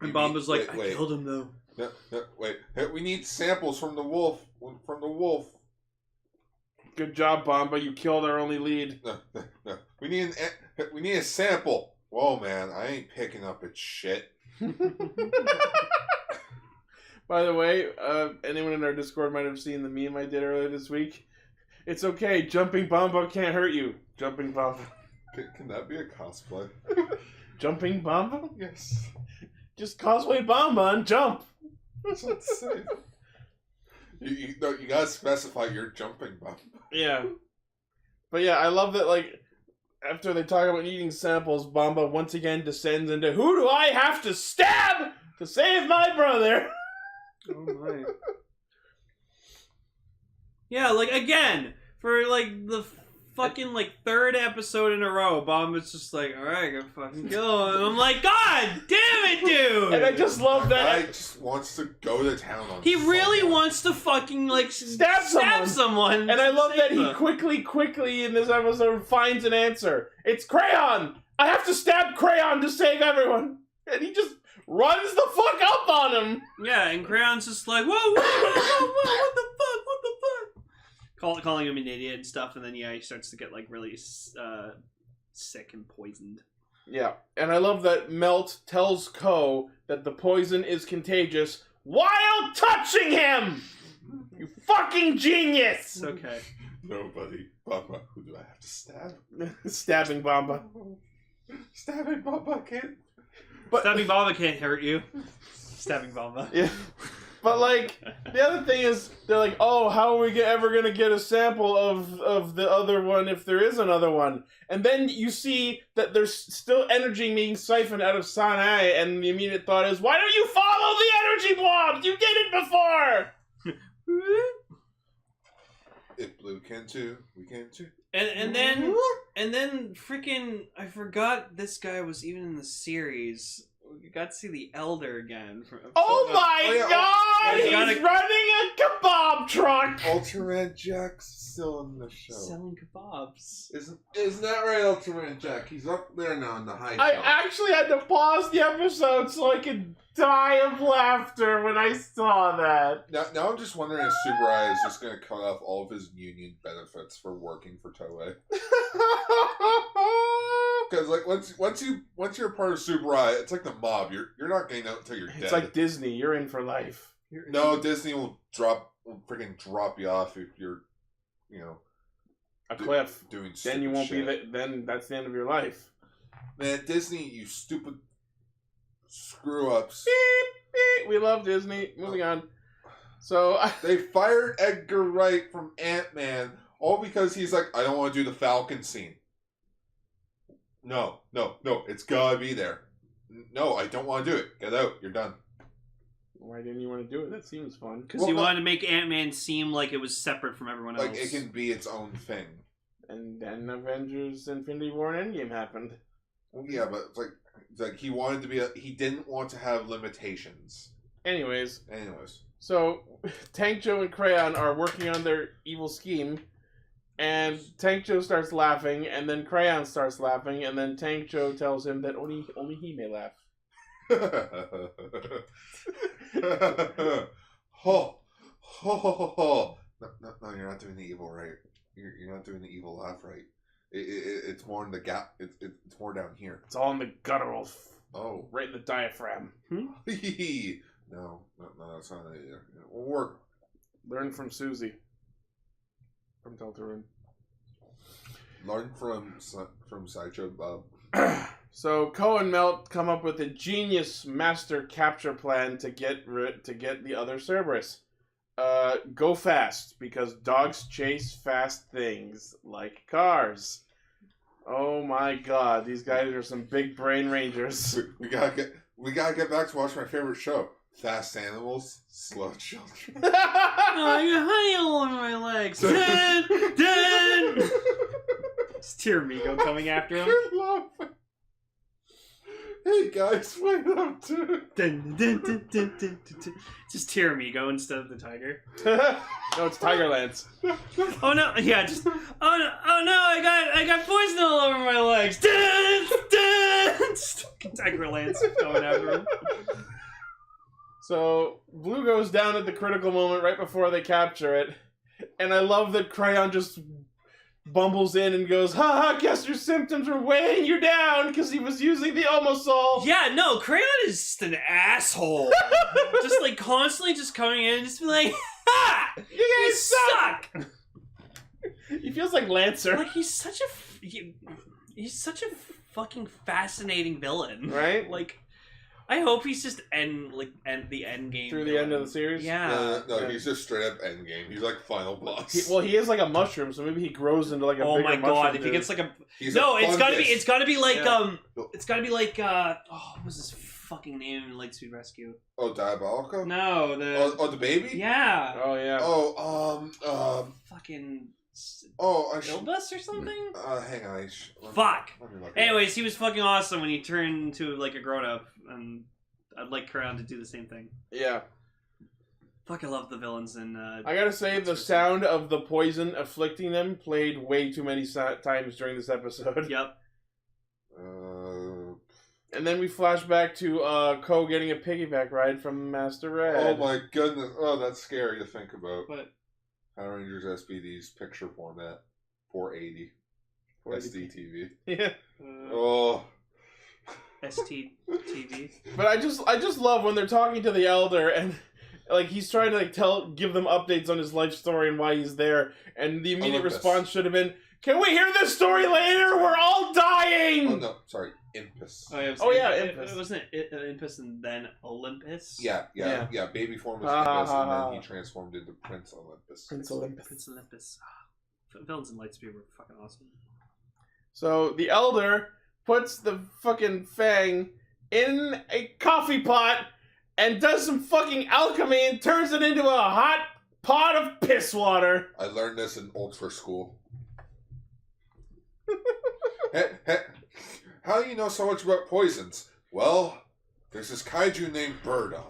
And Bamba's like, wait. I killed him though. No, wait. We need samples from the wolf. Good job, Bamba. You killed our only lead. No. We need a sample. Whoa, man. I ain't picking up its shit. By the way, anyone in our Discord might have seen the meme I did earlier this week. It's okay. Jumping Bamba can't hurt you. Jumping Bamba. Can that be a cosplay? Jumping Bamba? Yes. Just cosplay Bamba and jump. That's not safe. You gotta specify your jumping Bamba. Yeah. But yeah, I love that, like, after they talk about eating samples, Bamba once again descends into, who do I have to stab to save my brother? Oh my. Yeah, like, again, for, like, the fucking, like, third episode in a row, Bomba's just like, alright, go fucking kill him. And I'm like, God damn it, dude! And I just love that. Guy just wants to go to town on He really someone. wants to fucking, like, Stab someone. And I love that he Save them. quickly in this episode finds an answer. It's Crayon! I have to stab Crayon to save everyone! And he just runs the fuck up on him! Yeah, and Crayon's just like, whoa, what the fuck? Calling him an idiot and stuff, and then, yeah, he starts to get, like, really sick and poisoned. Yeah, and I love that Melt tells Ko that the poison is contagious while touching him! You fucking genius! It's okay. Nobody. Bamba, who do I have to stab? Stabbing Bamba. Stabbing Bamba can't. But, Stabbing Bamba can't hurt you. Stabbing Bamba. yeah. But, like, the other thing is, they're like, oh, how are we ever going to get a sample of the other one if there is another one? And then you see that there's still energy being siphoned out of Sanai, and the immediate thought is, why don't you follow the energy blobs? You did it before! If Blue can too, we can too. And then freaking, I forgot this guy was even in the series. We got to see the Elder again. Oh my god! you He's gotta- running a kebab truck! Ultraman Jack's still in the show. Selling kebabs. Isn't that right, Ultraman Jack? He's up there now on the high I shelf. actually had to pause the episode so I could die of laughter when I saw that. Now I'm just wondering if Subarai is just going to cut off all of his union benefits for working for Toei. Because like once you're a part of Subarai, it's like the mob. You're not getting out until you're dead. It's like Disney, you're in for life. No, Disney will freaking drop you off if you're, A cliff. doing. Then you won't shit. be then that's the end of your life. Man, Disney, you stupid screw ups. Beep, beep. We love Disney. Moving on. So They fired Edgar Wright from Ant-Man all because he's like, I don't want to do the Falcon scene. No, it's gotta be there. No, I don't want to do it. Get out. You're done. why didn't you want to do it? That seems fun. Because he wanted to make Ant-Man seem like it was separate from everyone else. Like, it can be its own thing. And then Avengers Infinity War and Endgame happened. Yeah, but it's like he wanted to be he didn't want to have limitations. Anyways, So, Tank Joe and Crayon are working on their evil scheme, and Tank Joe starts laughing, and then Crayon starts laughing, and then Tank Joe tells him that only he may laugh. ho, ho, ho, ho, ho. No, you're not doing the evil right. You're not doing the evil laugh right. It's more in the gap. It's more down here. It's all in the guttural, Oh. right in the diaphragm. No, that's not it either. We'll work. Learn from Susie. From Deltarune. Learn from Sideshow Bob. So Ko and Melt come up with a genius master capture plan to get the other Cerberus. Go fast, because dogs chase fast things like cars. Oh my god, these guys are some big brain rangers. We gotta get back to watch my favorite show. Fast animals, slow children. Oh, you honey all over my legs. Dun, dun. It's Tiramigo coming after him. Hey guys, wait up, dude. Dun, dun, dun, dun, dun, dun, dun. Just Tiramigo instead of the tiger. No, it's Tigerlands. Oh no! Yeah, just oh no! I got poison all over my legs. Dun, dun. Just fucking Tiger Lance going after him. So Blue goes down at the critical moment right before they capture it, and I love that Crayon just bumbles in and goes, "Ha! Guess your symptoms were weighing you down because he was using the Omosol." Yeah, no, Crayon is just an asshole. Just like constantly just coming in and just be like, ha! You You guys suck. suck! He feels like Lancer. Like he's such a fucking fascinating villain. Right? Like, I hope he's just end the end game Through the villain. end of the series? Yeah. No, he's just straight up endgame. He's like final boss. He is like a mushroom, so maybe he grows into like a Oh bigger my god! mushroom If he dude. gets like a He's no, a it's gotta be fungus. like Yeah. it's gotta be like what was his fucking name in Lightspeed Rescue? Oh, Diabolico? No, the Oh, the baby? yeah. Oh, yeah. Fucking Ilbus Ilbus or something? hang on. Fuck. Let me look it up. Anyways, he was fucking awesome when he turned into like a grown up, and I'd like Karan to do the same thing. Yeah. Fuck, I love the villains in. I gotta say, the sound of the poison afflicting them played way too many times during this episode. Yep. And then we flash back to Ko getting a piggyback ride from Master Red. Oh my goodness. Oh, that's scary to think about. But Power Rangers SBD's picture format. 480. 480. SDTV. Yeah. Oh. STTV. But I just love when they're talking to the Elder and like he's trying to like give them updates on his life story and why he's there, and the immediate Olympus. response should have been, "Can we hear this story later? We're all dying." Oh no, sorry, Impus. Oh yeah, Impus. it wasn't Impus and then Olympus. Yeah. Baby form was Ha, Impus, ha, and ha. then he transformed into Prince Olympus. Prince Olympus. Prince Olympus. Villains in Lightspeed were fucking awesome. So the Elder puts the fucking Fang in a coffee pot and does some fucking alchemy and turns it into a hot pot of piss water. I learned this in Ultra School. How do you know so much about poisons? Well, there's this kaiju named Birdon.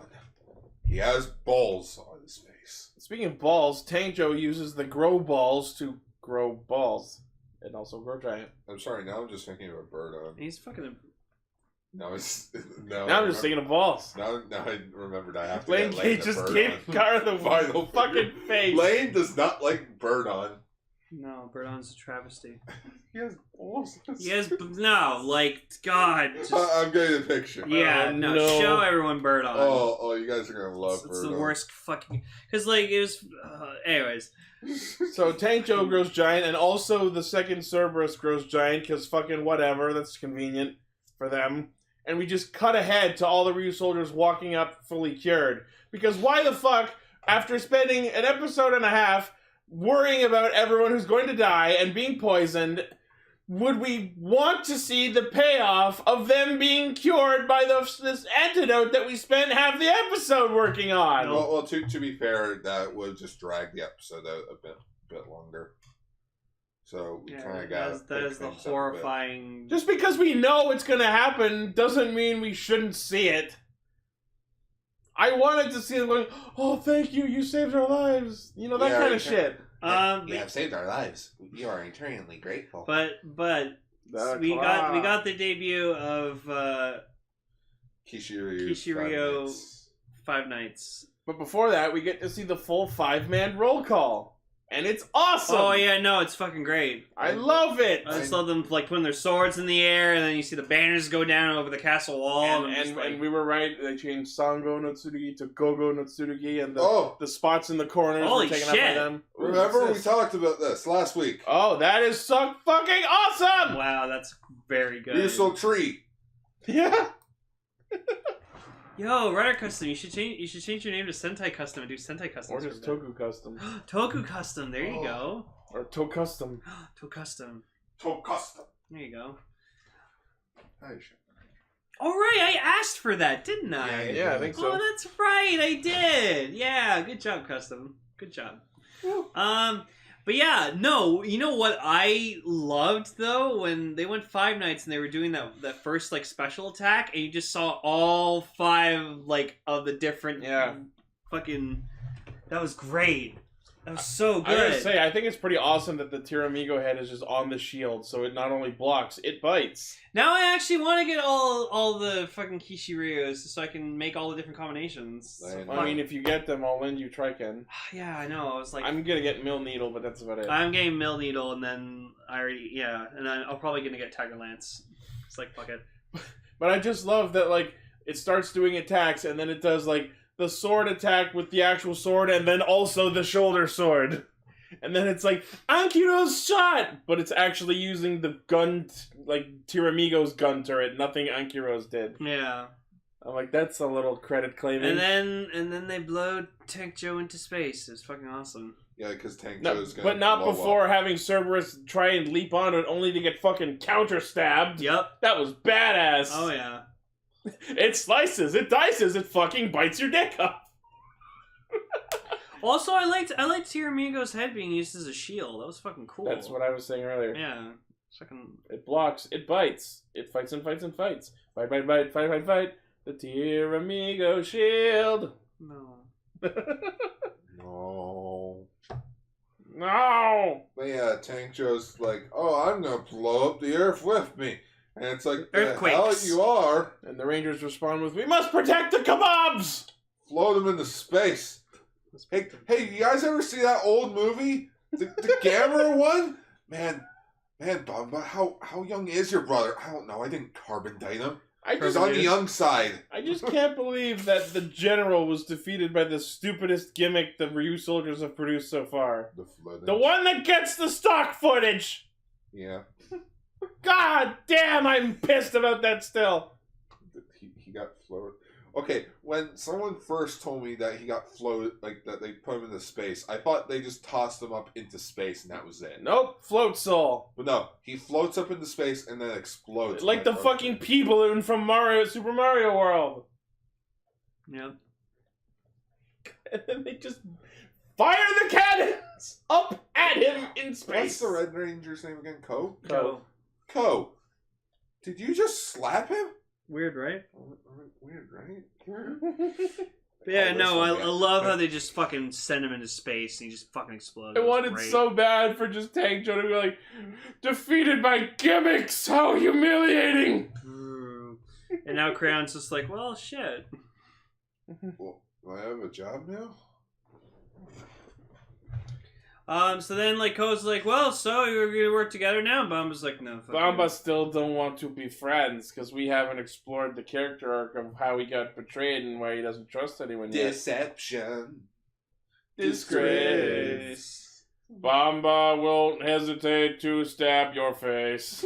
He has balls on his face. Speaking of balls, Tanjo uses the grow balls to grow balls and also grow giant. I'm sorry, now I'm just thinking about Birdon. And he's fucking. Now it's Now I'm just thinking of balls. Now I remembered I have to Lane get K to just Birdon. gave Gar the Final fucking face. Lane does not like Birdon. No, Birdon's a travesty. He has balls. Yes, no, like God. Just, I'm getting a picture. yeah, Oh, no, no. show everyone Birdon. Oh, you guys are gonna love it's Birdon. the worst fucking. Because like it was. Anyways, So Tanjo grows giant, and also the second Cerberus grows giant, because fucking whatever, that's convenient for them. And we just cut ahead to all the Ryusoulgers walking up fully cured. Because why the fuck, after spending an episode and a half worrying about everyone who's going to die and being poisoned, would we want to see the payoff of them being cured by this antidote that we spent half the episode working on? Well, to be fair, that would just drag the episode out a bit longer. So we kind of got that is the horrifying. Just because we know it's going to happen doesn't mean we shouldn't see it. I wanted to see them going, "Oh, thank you, you saved our lives." You know, that Yeah, kind of okay. shit. You have saved our lives. We are eternally grateful. But we got the debut of Kishiryu. Five Nights. But before that, we get to see the full 5-man roll call. And it's awesome! Oh yeah, no, it's fucking great. I love it! I just love them like putting their swords in the air, and then you see the banners go down over the castle wall. And we were right, they changed Sango no Tsurugi to Gogo no Tsurugi, and the spots in the corners Holy were taken shit. up by them. Ooh, Remember what's we this? talked about this last week. Oh, that is so fucking awesome! Wow, that's very good. Ryusoulger tree. Yeah! Yo, Rider Custom, you should change your name to Sentai Custom and do Sentai Custom. Or just Toku Custom. Toku Custom, there you go. Or To Custom. To Custom. Custom. There you go. Hi, shit. Alright, I asked for that, didn't I? Yeah, I think so. Oh, that's right, I did. Yeah, good job, Custom. Good job. But yeah, no, you know what I loved though? When they went 5 nights and they were doing that first like special attack and you just saw all 5 like of the different fucking that was great. That was so good. I gotta say, I think it's pretty awesome that the Tiramigo head is just on the shield, so it not only blocks, it bites. Now I actually want to get all the fucking Kishiryus so I can make all the different combinations. I mean, if you get them, I'll lend you Triken. Yeah, I know. I was like, I'm gonna get Mill Needle, but that's about it. I'm getting Mill Needle, and then and then I'm probably gonna get Tiger Lance. It's like fuck it. But I just love that, like, it starts doing attacks, and then it does like the sword attack with the actual sword, and then also the shoulder sword. And then it's like, Ankylo's shot! But it's actually using the gun, Tiramigo's gun turret. Nothing Ankylo's did. Yeah. I'm like, that's a little credit claiming. And then they blow Tank Joe into space. It's fucking awesome. Yeah, because Tank Joe's gonna but not blow before up. having Cerberus try and leap onto it only to get fucking counter-stabbed. Yep. That was badass. Oh, yeah. It slices, it dices, it fucking bites your dick off. Also, I liked Tiramigo's head being used as a shield. That was fucking cool. That's what I was saying earlier. Yeah. Fucking... It blocks, it bites, it fights and fights and fights. Fight, fight, fight, fight, fight, fight. The Tiramigo shield. No. No. No! But yeah, Tank Joe's like, oh, I'm gonna blow up the Earth with me. And it's like, the hell Earthquakes. you are. And the Rangers respond with, we must protect the kebabs! Float them into space. Hey, you guys ever see that old movie? The Gamera one? Man, Bamba, how young is your brother? I don't know, I didn't carbon date him. He's on the young side. I just can't believe that the general was defeated by the stupidest gimmick the Ryusoulgers have produced so far. The one that gets the stock footage! Yeah. God damn, I'm pissed about that still. He got floated. Okay, when someone first told me that he got floated, like that they put him into space, I thought they just tossed him up into space and that was it. Nope, float soul. But no, he floats up into space and then explodes. Like the fucking pea balloon from Super Mario World. Yep. And then they just fire the cannons up at him in space. What's the Red Ranger's name again? Ko. Ko. Did you just slap him? Weird, right? Weird, right? But yeah, no, I love how they just fucking send him into space and he just fucking explodes. I wanted so bad for just Tank Joe to be like, defeated by gimmicks, how humiliating! And now Crayon's just like, well, shit. Well, do I have a job now? So then, like, Ko's like, well, so you're gonna work together now? And Bamba's like, no. Fuck Bamba you. still don't want to be friends because we haven't explored the character arc of how he got betrayed and why he doesn't trust anyone yet. Deception. Disgrace. Bamba won't hesitate to stab your face.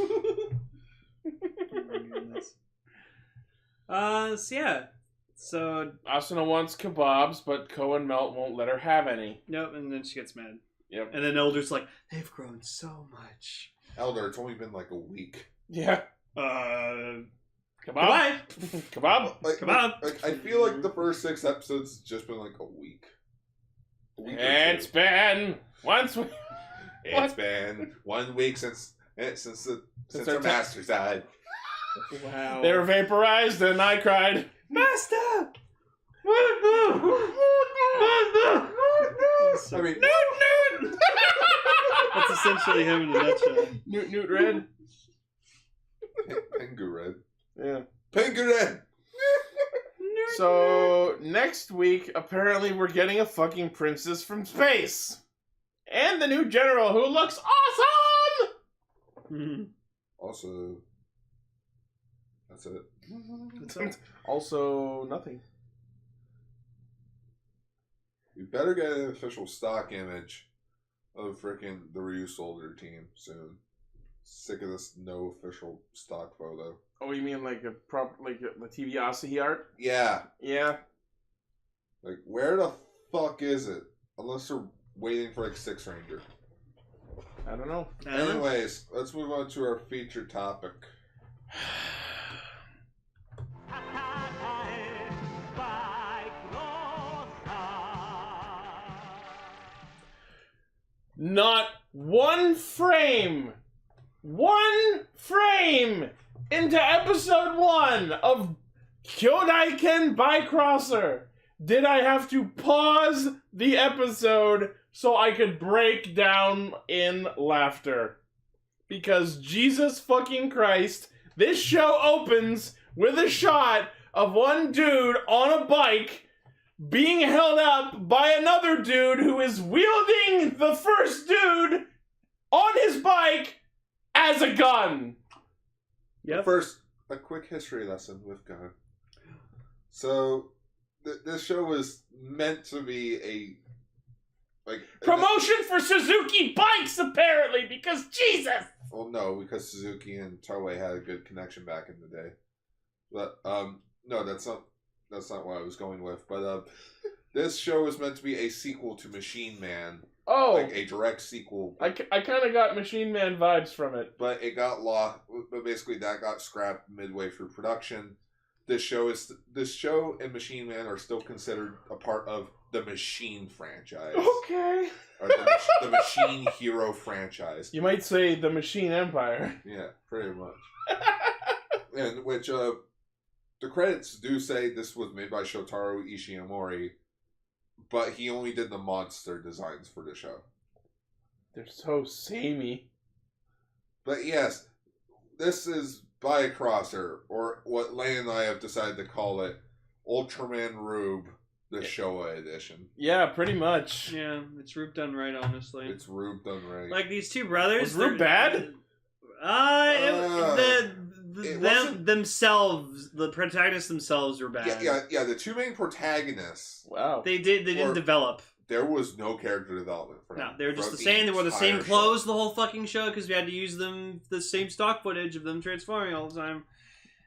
So yeah. So Asuna wants kebabs, but Ko and Melt won't let her have any. nope, and then she gets mad. Yep. And then Elder's like, they've grown so much. Elder, it's only been like a week. Yeah. Kebab? Kebab? Like, I feel like the first 6 episodes has just been like a week. It's been once we... It's been 1 week since our master died. Wow. They were vaporized and I cried, Master! I mean, That's essentially him in a nutshell. Newt Red. Pengu Red. Yeah. Pengu Red! So, next week, apparently we're getting a fucking princess from space. And the new general who looks awesome! Also, that's it. Also, nothing. We better get an official stock image of frickin' the Ryusoulger team soon. Sick of this no official stock photo. Oh, you mean like the TV Asahi art? Yeah. Yeah. Like, where the fuck is it? Unless they're waiting for like Six Ranger. I don't know. Anyways, let's move on to our featured topic. Not one frame into episode 1 of Kyodai Ken Bycrosser did I have to pause the episode so I could break down in laughter. Because Jesus fucking Christ, this show opens with a shot of one dude on a bike being held up by another dude who is wielding the first dude on his bike as a gun. Yep. First, a quick history lesson with gun. So, this show was meant to be like Promotion for Suzuki bikes, apparently, because Jesus! Well, no, because Suzuki and Toei had a good connection back in the day. But no, that's not what I was going with. But this show is meant to be a sequel to Machine Man. Oh, Like a direct sequel. I kind of got Machine Man vibes from it. But it got lost. But basically, that got scrapped midway through production. This show and Machine Man are still considered a part of the Machine franchise. Okay. Or the Machine Hero franchise. You might say the Machine Empire. Yeah, pretty much. And which the credits do say this was made by Shotaro Ishimori, but he only did the monster designs for the show. They're so samey. But yes, this is Bycrosser, or what Lane and I have decided to call it, Ultraman Rube, the Showa edition. Yeah, pretty much. Yeah, it's Rube done right, honestly. It's Rube done right. Like these two brothers. Was Rube bad? Themselves, the protagonists themselves were bad. Yeah. The two main protagonists. Wow. They didn't develop. There was no character development for them. No, they were just throughout the same. They wore the same entire clothes show. the whole fucking show because we had to use the same stock footage of them transforming all the time.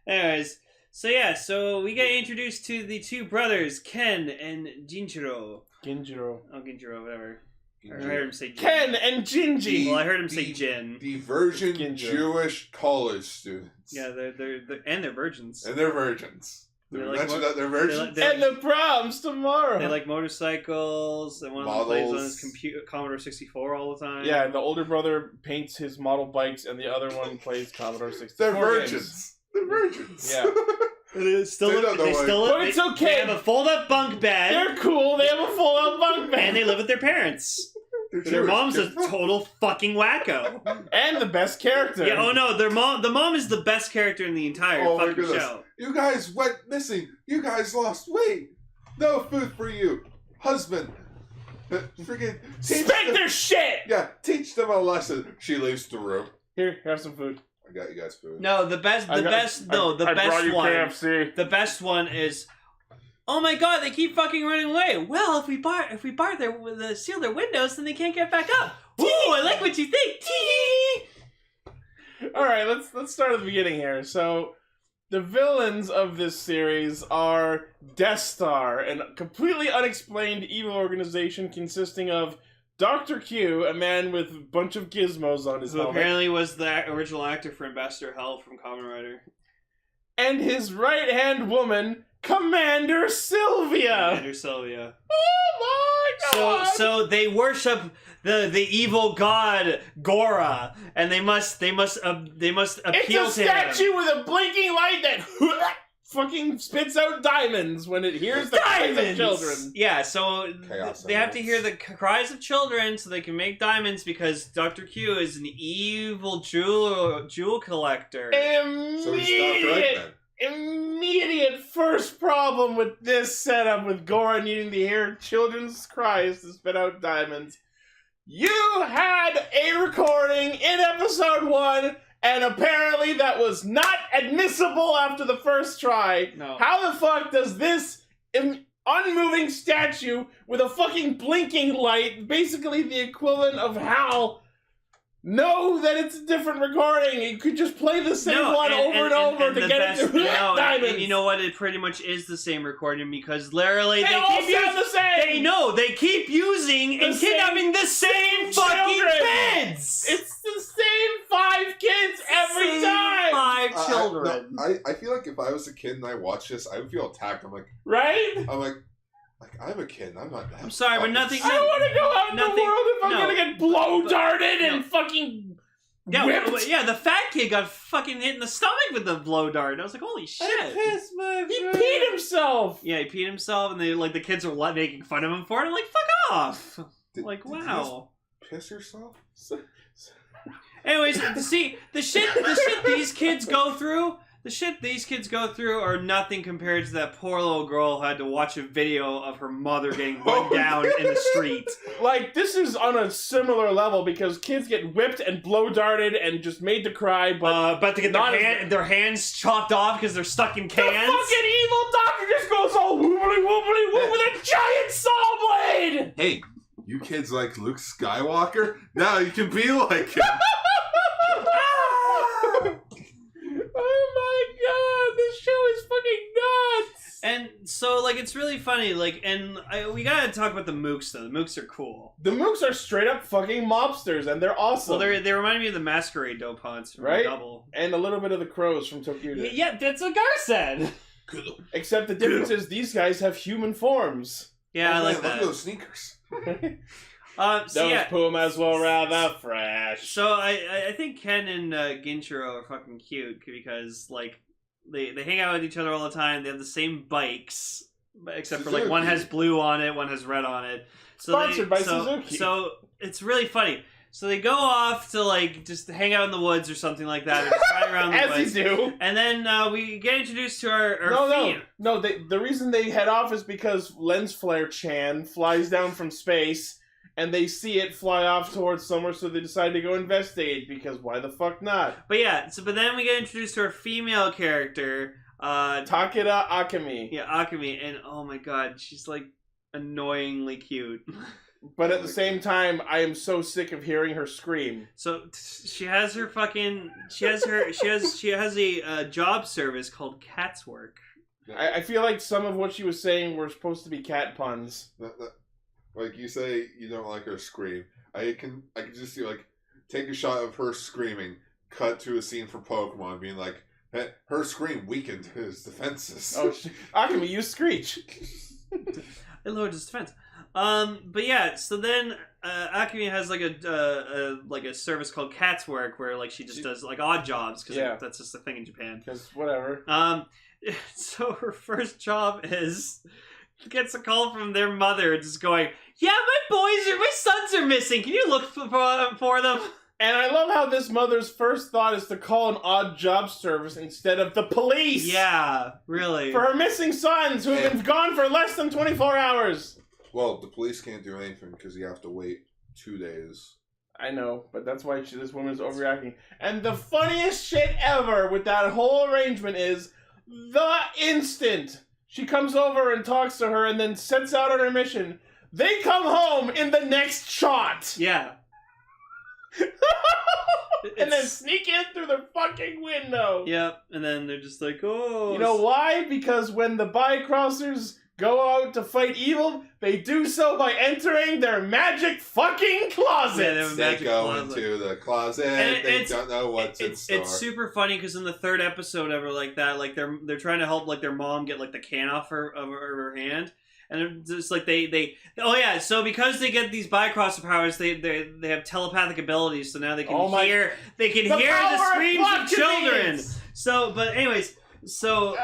Anyways, so we get introduced to the two brothers, Ken and Jinjiro. Ginjiro. Oh, Ginjiro, whatever. I Ginjiro. heard him say Jin. Ken and Ginji! Well, I heard him say Jin. The virgin Ginjiro. Jewish college students. Yeah, they're and they're virgins. And they're virgins. Did we Like mention that they're virgins? And the prom's tomorrow! They like motorcycles, and one of them plays on Models. his Commodore 64 all the time. Yeah, the older brother paints his model bikes, and the other one plays Commodore 64 They're games. virgins. They're virgins. Yeah. They still They live, don't know they what- still But live, it's they okay. have a fold-up bunk bed, They're cool, they have a full-out bunk bed! and they live with their parents. They're Their Jewish. mom's a total fucking wacko. And the best character! Yeah, oh no, the mom is the best character in the entire Oh my fucking goodness. show. You guys went missing. You guys lost weight. No food for you. Husband. Freaking teach Spank them. their shit! Yeah, teach them a lesson. She leaves the room. Here, have some food. I got you guys food. No, the best one. The best one is, oh my god, they keep fucking running away. Well, if we bar seal their windows, then they can't get back up. Ooh, I like what you think. Alright, let's start at the beginning here. So, the villains of this series are Death Star, a completely unexplained evil organization consisting of Dr. Q, a man with a bunch of gizmos on his Who helmet, apparently was the original actor for Ambassador Hell from Kamen Rider. and his right-hand woman, Commander Sylvia! Commander Sylvia. Oh my god! So they worship the evil god Gora, and they must appeal It's a to statue him. with a blinking light that fucking spits out diamonds when it hears the cries of children. Yeah, so Chaos they have to hear emeralds. the cries of children so they can make diamonds because Dr. Q is an evil jewel collector. So he's Dr. Eggman. Immediate first problem with this setup with Gora needing to hear children's cries to spit out diamonds. You had a recording in episode 1, and apparently that was not admissible after the first try. No. How the fuck does this unmoving statue with a fucking blinking light, basically the equivalent of Hal, know that it's a different recording? You could just play the same one over and over to the get best, it to diamonds. and you know what? It pretty much is the same recording because literally They they all keep sound the same! they keep using and same kidnapping the same fucking children. kids. It's the same 5 kids every Same time! 5 children. I feel like if I was a kid and I watched this, I would feel attacked. I'm like, Right? I'm a kid. I'm not that. I'm sorry, but nothing- I don't want to go out in the Nothing- world if I'm no. gonna get blow darted No. and fucking Yeah, whipped. yeah, the fat kid got fucking hit in the stomach with the blow dart. I was like, holy shit. He peed himself! Yeah, he peed himself, and the kids were making fun of him for it. I'm like, fuck off. Like, Did you wow. piss yourself? Anyways, see, the shit these kids go through, are nothing compared to that poor little girl who had to watch a video of her mother getting run down in the street. Like, this is on a similar level because kids get whipped and blow darted and just made to cry, But to get not their hands chopped off because they're stuck in the cans. fucking evil doctor just goes all woobly woobly woo with a giant saw blade! Hey, You kids like Luke Skywalker? Now you can be like him. Oh my god, this show is fucking nuts! And so, like, it's really funny, like, and we gotta talk about the mooks, though. The mooks are cool. The mooks are straight up fucking mobsters, and they're awesome. Well, they remind me of the Masquerade Dopants from Right? Double. And a little bit of the crows from Tokuda. Yeah, that's what Gar said. Except the difference is these guys have human forms. Yeah, I like Look that. at those sneakers. So Those yeah, Pumas will rather fresh. so I think Ken and Ginchiro are fucking cute because like they hang out with each other all the time. They have the same bikes, except for like one has blue on it, one has red on it. So Sponsored by Suzuki. So it's really funny. So they go off to like just hang out in the woods or something like that, or just ride around the As woods. you do. And then we get introduced to our No. The reason they head off is because Lens Flare Chan flies down from space, and they see it fly off towards somewhere, so they decide to go investigate, because why the fuck not? But yeah, but then we get introduced to our female character, Takeda Akemi. yeah, Akemi, and oh my god, she's like annoyingly cute. But at the same time, I am so sick of hearing her scream. So she has her fucking she has a job service called Cat's Work. I feel like some of what she was saying were supposed to be cat puns. Like you say, you don't like her scream. I can just see like take a shot of her screaming, cut to a scene for Pokemon, being like, hey, her scream weakened his defenses. Oh, Akemi, you screech. It lowered his defense. But yeah, so then Akemi has like a service called Cat's Work where like she just does like odd jobs because that's just a thing in Japan. Because whatever. So her first job is gets a call from their mother just going, yeah, my sons are missing. Can you look for them? And I love how this mother's first thought is to call an odd job service instead of the police. Yeah, really. For her missing sons who have been gone for less than 24 hours. Well, the police can't do anything because you have to wait 2 days. I know, but that's why this woman's overreacting. And the funniest shit ever with that whole arrangement is the instant she comes over and talks to her and then sets out on her mission, they come home in the next shot. Yeah. And then sneak in through the fucking window. Yep, and then they're just like, oh. You know why? Because when the Bycrossers go out to fight evil, they do so by entering their magic fucking closets. They go into the closet. And they don't know what's in store. It's super funny because in the third episode ever like that, like they're trying to help like their mom get like the can off her hand. And it's just like so because they get these Bycrosser powers, they have telepathic abilities, so now they can hear the screams of children. So, but anyways, so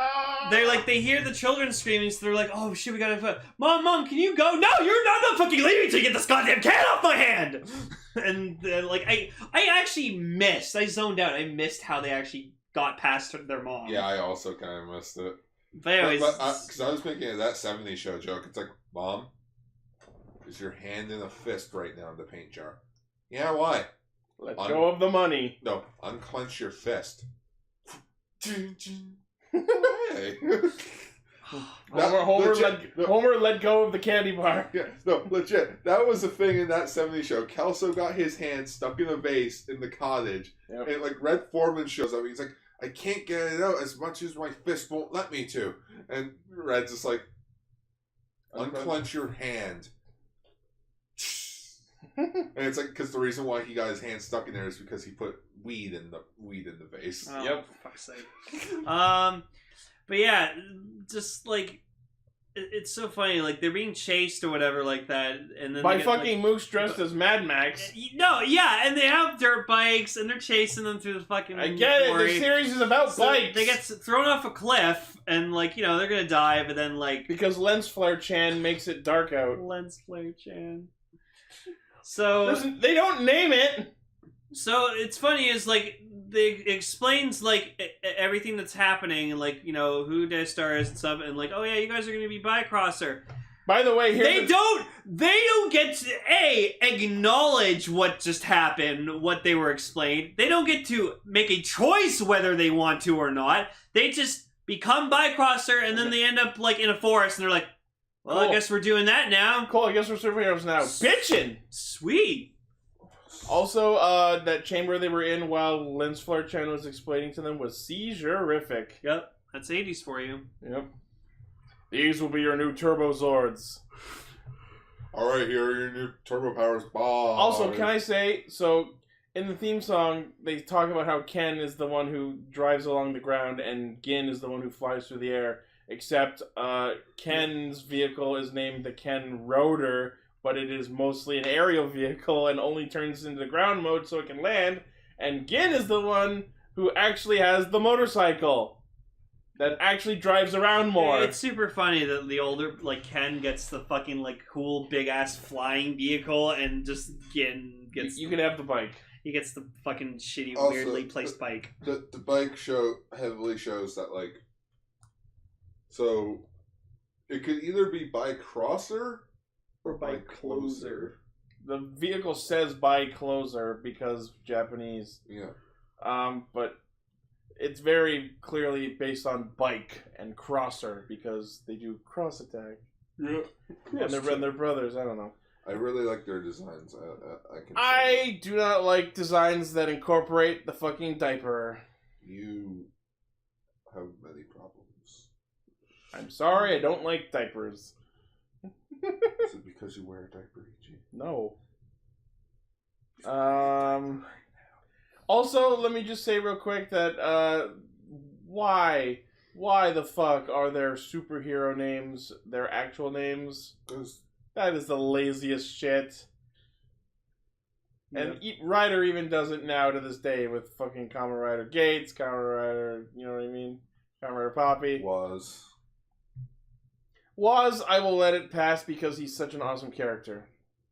they hear the children screaming, so they're like, oh shit, we gotta Mom, can you go? No, you're not fucking leaving to get this goddamn can off my hand. And like I actually missed. I zoned out. I missed how they actually got past their mom. Yeah, I also kind of missed it. But anyways, because I was thinking of that 70s show joke. It's like, Mom, is your hand in a fist right now in the paint jar? Yeah, why? Let go of the money. No, unclench your fist. Homer let go of the candy bar. Yeah, no, legit. That was a thing in that 70s show. Kelso got his hand stuck in a vase in the cottage. Yep. And like Red Foreman shows up. He's like, I can't get it out as much as my fist won't let me to. And Red's just like, unclench your hand. And it's like, because the reason why he got his hand stuck in there is because he put weed in the vase. Oh, yep. For fuck's sake. But yeah, just like it's so funny. Like they're being chased or whatever, like that, and then by fucking Moose dressed as Mad Max. No, yeah, and they have dirt bikes and they're chasing them through the fucking. I get it. The series is about bikes. They get thrown off a cliff and like they're gonna die, but then like because Lens Flare Chan makes it dark out. Lens Flare Chan. So they don't name it. So it's funny is like it explains like everything that's happening and like who Daystar is and stuff and like oh yeah you guys are gonna be Bycrosser. By the way, they don't get to acknowledge what just happened, what they were explained. They don't get to make a choice whether they want to or not. They just become Bycrosser and then they end up like in a forest and they're like, Well, I guess we're doing that now. Cool, I guess we're superheroes now. Bitchin'! Sweet. Also, that chamber they were in while Lens Flare-chan was explaining to them was seizure-rific. Yep, that's 80s for you. Yep. These will be your new Turbo Zords. Alright, here are your new turbo powers. Bye. Also, can I say, so in the theme song, they talk about how Ken is the one who drives along the ground and Gin is the one who flies through the air. Except Ken's vehicle is named the Ken Rotor, but it is mostly an aerial vehicle and only turns into ground mode so it can land. And Gin is the one who actually has the motorcycle that actually drives around more. It's super funny that the older, like, Ken gets the fucking, like, cool big-ass flying vehicle and just Gin gets... You can have the bike. He gets the fucking shitty, Also, weirdly placed bike. The bike show heavily shows that, like... So, it could either be Bycrosser or Bycloser. The vehicle says Bycloser because Japanese. Yeah. But it's very clearly based on bike and crosser because they do cross attack. Yeah. And they're brothers, I don't know. I really like their designs. I do not like designs that incorporate the fucking diaper. You have many problems. I'm sorry, I don't like diapers. Is it because you wear a diaper, EG? No. Also, let me just say real quick that, why the fuck are their superhero names their actual names? That is the laziest shit. And Ryder even does it now to this day with fucking Kamen Rider Gates, Kamen Rider, you know what I mean? Kamen Rider Poppy. Was, I will let it pass because he's such an awesome character.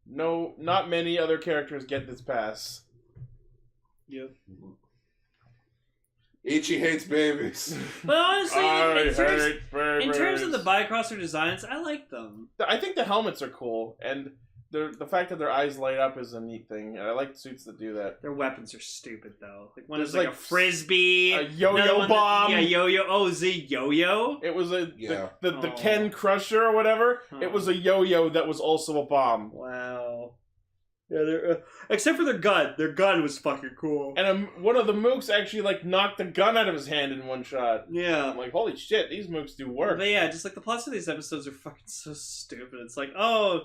No, not many other characters get this pass. Yep. Ichi hates babies. But honestly, in terms of the babies. Bycrosser designs, I like them. I think the helmets are cool, and the fact that their eyes light up is a neat thing, and I like suits that do that. Their weapons are stupid, though. Like, one There's is like a frisbee. A yo-yo bomb. Yeah, yo-yo. Oh, is it yo-yo? It was the Oh. Ken Crusher or whatever. Oh. It was a yo-yo that was also a bomb. Wow. Yeah, they're, except for their gun. Their gun was fucking cool. And one of the mooks actually, like, knocked the gun out of his hand in one shot. Yeah. I'm like, holy shit, these mooks do work. But yeah, just like the plots of these episodes are fucking so stupid. It's like, oh,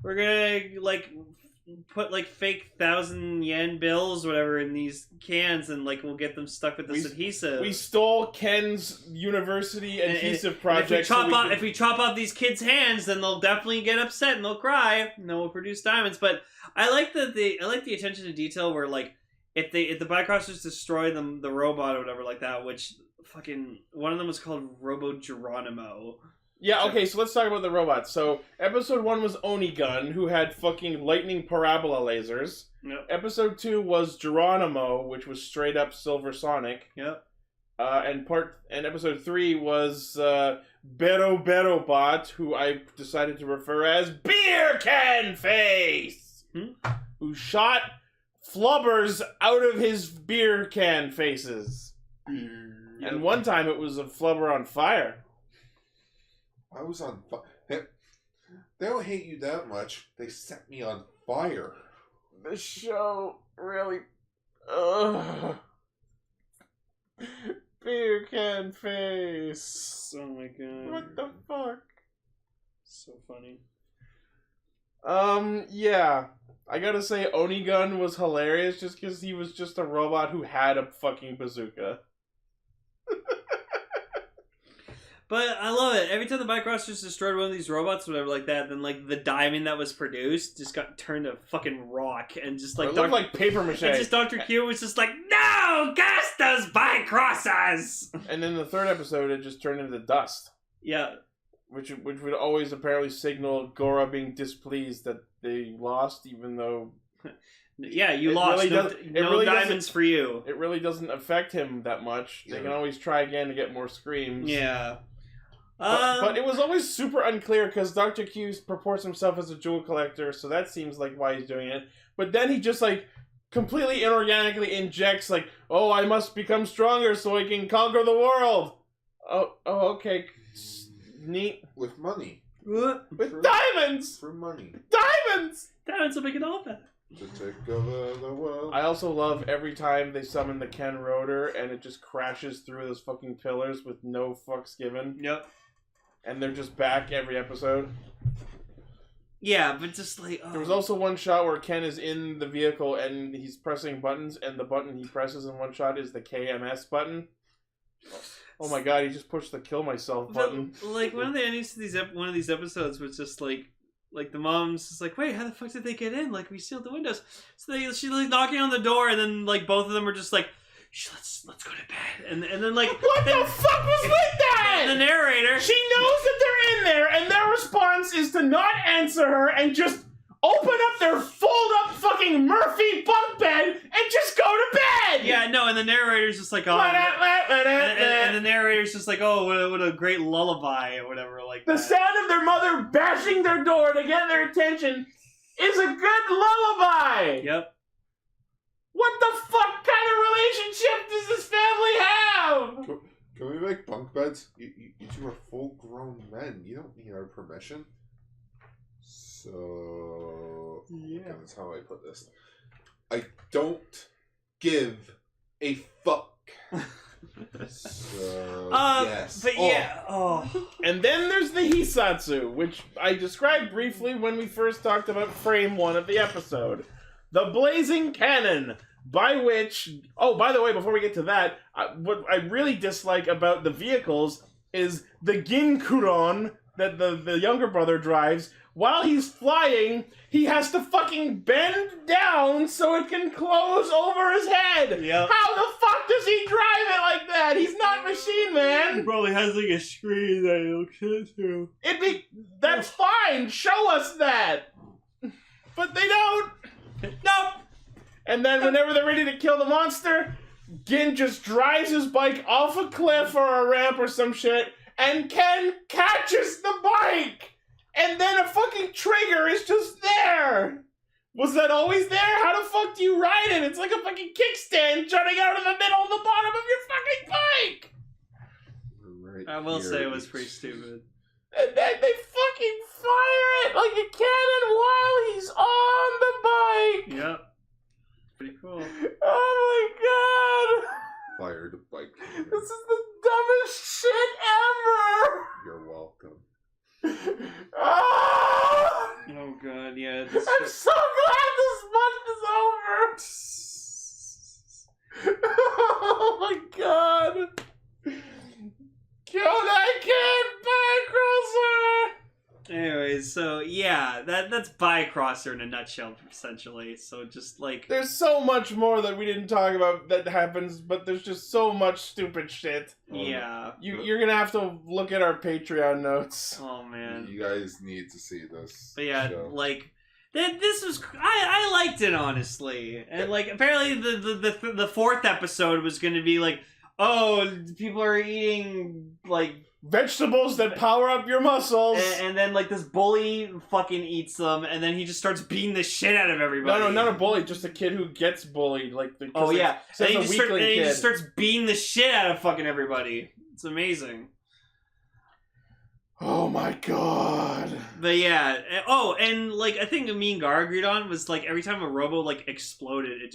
we're gonna like put like fake 1,000 yen bills, whatever, in these cans, and like we'll get them stuck with this adhesive. We stole Ken's university adhesive project. If we chop off these kids' hands, then they'll definitely get upset and they'll cry. And then we'll produce diamonds. But I like the attention to detail where like if the Bycrossers destroy the robot or whatever like that, which fucking one of them was called Robo Geronimo. Yeah, okay, so let's talk about the robots. So, episode 1 was Onigun, who had fucking lightning parabola lasers. Yep. Episode 2 was Geronimo, which was straight up Silver Sonic. Yep. And episode 3 was Bero Bot, who I decided to refer as Beer Can Face, who shot flubbers out of his beer can faces. Yep. And one time it was a flubber on fire. I was on fire. They don't hate you that much. They set me on fire. This show really... Ugh. Beer Can Face. Oh my god. What the fuck? So funny. Yeah. I gotta say, Onigun was hilarious just because he was just a robot who had a fucking bazooka. But I love it. Every time the Bycrossers destroyed one of these robots or whatever like that, then like the diamond that was produced just got turned to fucking rock and just like... It looked like paper mache. And just Dr. Q was just like, no! Gas those Bycrossers! And in the third episode, it just turned into dust. Yeah. Which would always apparently signal Gora being displeased that they lost, even though... Yeah, you lost. No diamonds for you. It really doesn't affect him that much. Yeah. They can always try again to get more screams. Yeah. But it was always super unclear because Dr. Q purports himself as a jewel collector, so that seems like why he's doing it. But then he just like completely inorganically injects like, oh, I must become stronger so I can conquer the world. Oh, okay, neat. With money. What? With diamonds! For money. Diamonds! Diamonds will make it all better. To take over the world. I also love every time they summon the Ken Rotor and it just crashes through those fucking pillars with no fucks given. Yep. And they're just back every episode. Yeah, but just like... There was also one shot where Ken is in the vehicle and he's pressing buttons, and the button he presses in one shot is the KMS button. Oh my god, he just pushed the kill myself button. But, like, one of the endings to one of these episodes was just like the mom's is like, wait, how the fuck did they get in? Like, we sealed the windows. So she's like knocking on the door, and then like both of them are just like, let's go to bed. And then like, what the fuck was with that? The narrator, she knows that they're in there, and their response is to not answer her and just open up their fold-up fucking Murphy bunk bed and just go to bed. Yeah, no, and the narrator's just like, oh, and the narrator's just like, oh, what a great lullaby or whatever, like the that. sound of their mother bashing their door to get their attention is a good lullaby. Yep. What the fuck kind of relationship does this family have? Can we make bunk beds? You two are full-grown men. You don't need our permission. So... Yeah. Okay, that's how I put this. I don't give a fuck. So... yes. But yeah, And then there's the Hisatsu, which I described briefly when we first talked about frame 1 of the episode. The blazing cannon, by which... Oh, by the way, before we get to that, what I really dislike about the vehicles is the Ginkuron that the younger brother drives. While he's flying, he has to fucking bend down so it can close over his head. Yep. How the fuck does he drive it like that? He's not Machine Man. he probably has like a screen that he looks into. That's fine. Show us that. But they don't. Nope. And then whenever they're ready to kill the monster, Gin just drives his bike off a cliff or a ramp or some shit, and Ken catches the bike. And then a fucking trigger is just there. Was that always there? How the fuck do you ride it? It's like a fucking kickstand jutting out of the middle of the bottom of your fucking bike. Right I will here say it was is- pretty stupid. And then they fucking fire it like a cannon while he's on the bike. Yep. Pretty cool. Oh my god. Fired bike. This is the dumbest shit ever. You're welcome. Ah! Oh god, yeah. I'm so glad this month is over. Oh my god. Kyodai Ken Bycrosser. Anyways, so yeah, that's Bycrosser in a nutshell, essentially. So just like There's so much more that we didn't talk about that happens, but there's just so much stupid shit. yeah. You're gonna have to look at our Patreon notes. Oh man. You guys need to see this. But yeah, show. like this was I liked it honestly, and like apparently the fourth episode was going to be like, oh, people are eating like Vegetables that power up your muscles. and then like this bully fucking eats them, and then he just starts beating the shit out of everybody. No, not a bully, just a kid who gets bullied. Like Oh yeah, so and, it's he a just, weakling he kid. just starts beating the shit out of fucking everybody. It's amazing. Oh my god. But yeah, oh, and like I think me and Gar agreed on was like every time a robo like exploded, it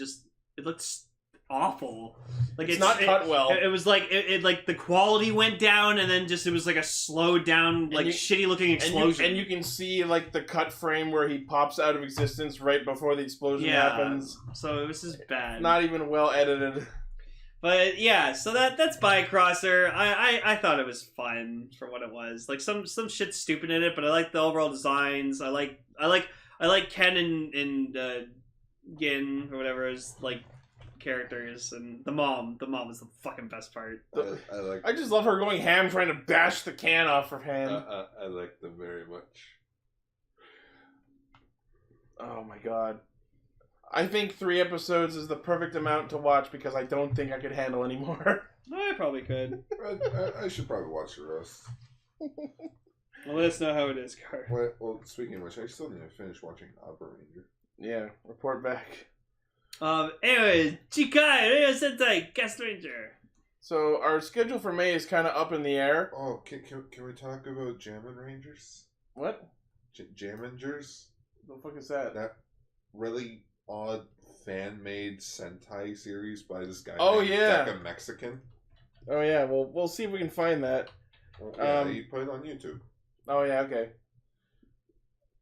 looks awful. Like It's not cut well. It was like it like the quality went down, and then just it was like a slowed down, like shitty looking explosion. And you can see like the cut frame where he pops out of existence right before the explosion happens. So it was just bad. Not even well edited. But yeah, so that's Bycrosser. I thought it was fun for what it was. Like some shit's stupid in it, but I like the overall designs. I like Ken and Gin or whatever is like characters, and the mom is the fucking best part. I just love her going ham trying to bash the can off her hand. I like them very much. Oh my god. I think 3 episodes is the perfect amount to watch because I don't think I could handle any more. I probably could. I should probably watch the rest. Well, let us know how it is, Car. Well, speaking of which, I still need to finish watching Ranger. Yeah, report back. Anyways, Chikai, Sentai Castranger. So our schedule for May is kind of up in the air. Oh, can we talk about Jammin' Rangers? What? Jamingers? The fuck is that? That really odd fan-made Sentai series by this guy named Deca Mexican. Oh yeah, well we'll see if we can find that. Yeah, he put it on YouTube. Oh yeah, okay.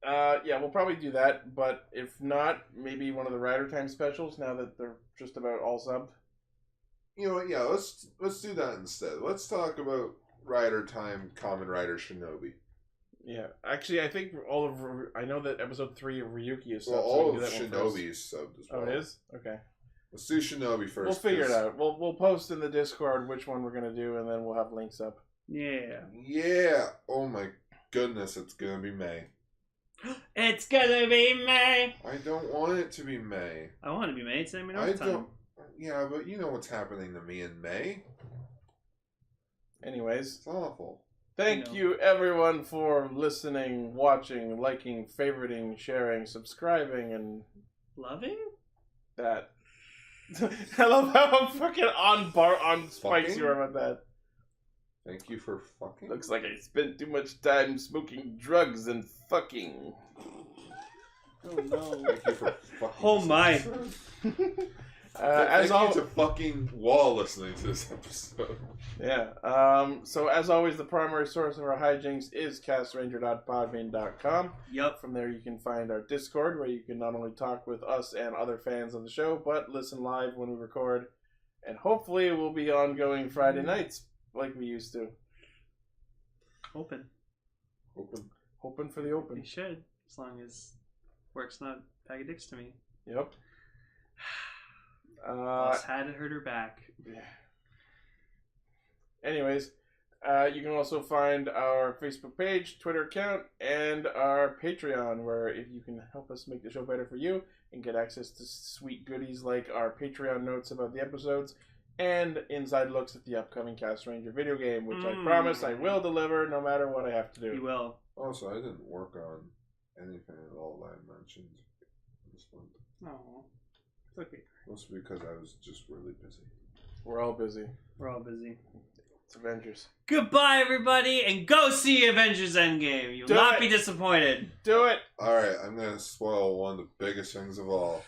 Yeah, we'll probably do that, but if not, maybe one of the Rider Time specials now that they're just about all subbed. You know what, yeah, let's do that instead. Let's talk about Rider Time Kamen Rider Shinobi. Yeah, actually, I think I know that episode 3 of Ryuki is subbed. Well, all so of Shinobi is subbed as well. Oh, it is? Okay. Let's do Shinobi first. We'll figure it out. We'll post in the Discord which one we're going to do, and then we'll have links up. Yeah. Yeah. Oh my goodness, it's going to be May. It's gonna be May. I don't want it to be May. I want to be May. It's time. Yeah, but you know what's happening to me in May. Anyways. It's awful. Thank you everyone for listening, watching, liking, favoriting, sharing, subscribing, and... Loving? That. I love how fucking on spikes you are about that. Thank you for fucking. Looks like I spent too much time smoking drugs and fucking. Oh no. Thank you for fucking. Oh my. Thank you to fucking Wall listening to this episode. Yeah. So as always, the primary source of our hijinks is castranger.podbean.com. Yep. From there you can find our Discord, where you can not only talk with us and other fans of the show, but listen live when we record. And hopefully it will be ongoing Friday nights, like we used to. Open for the open. We should, as long as work's not bag of dicks to me. Yep. Boss had to hurt her back. Yeah. Anyways, you can also find our Facebook page, Twitter account, and our Patreon, where if you can help us make the show better for you and get access to sweet goodies like our Patreon notes about the episodes and inside looks at the upcoming Castranger video game, which I promise I will deliver no matter what I have to do. You will. Also, I didn't work on anything at all that I mentioned this month. No. It's okay. Mostly because I was just really busy. We're all busy. We're all busy. It's Avengers. Goodbye, everybody, and go see Avengers Endgame. You'll not be disappointed. Do it! Alright, I'm going to spoil one of the biggest things of all.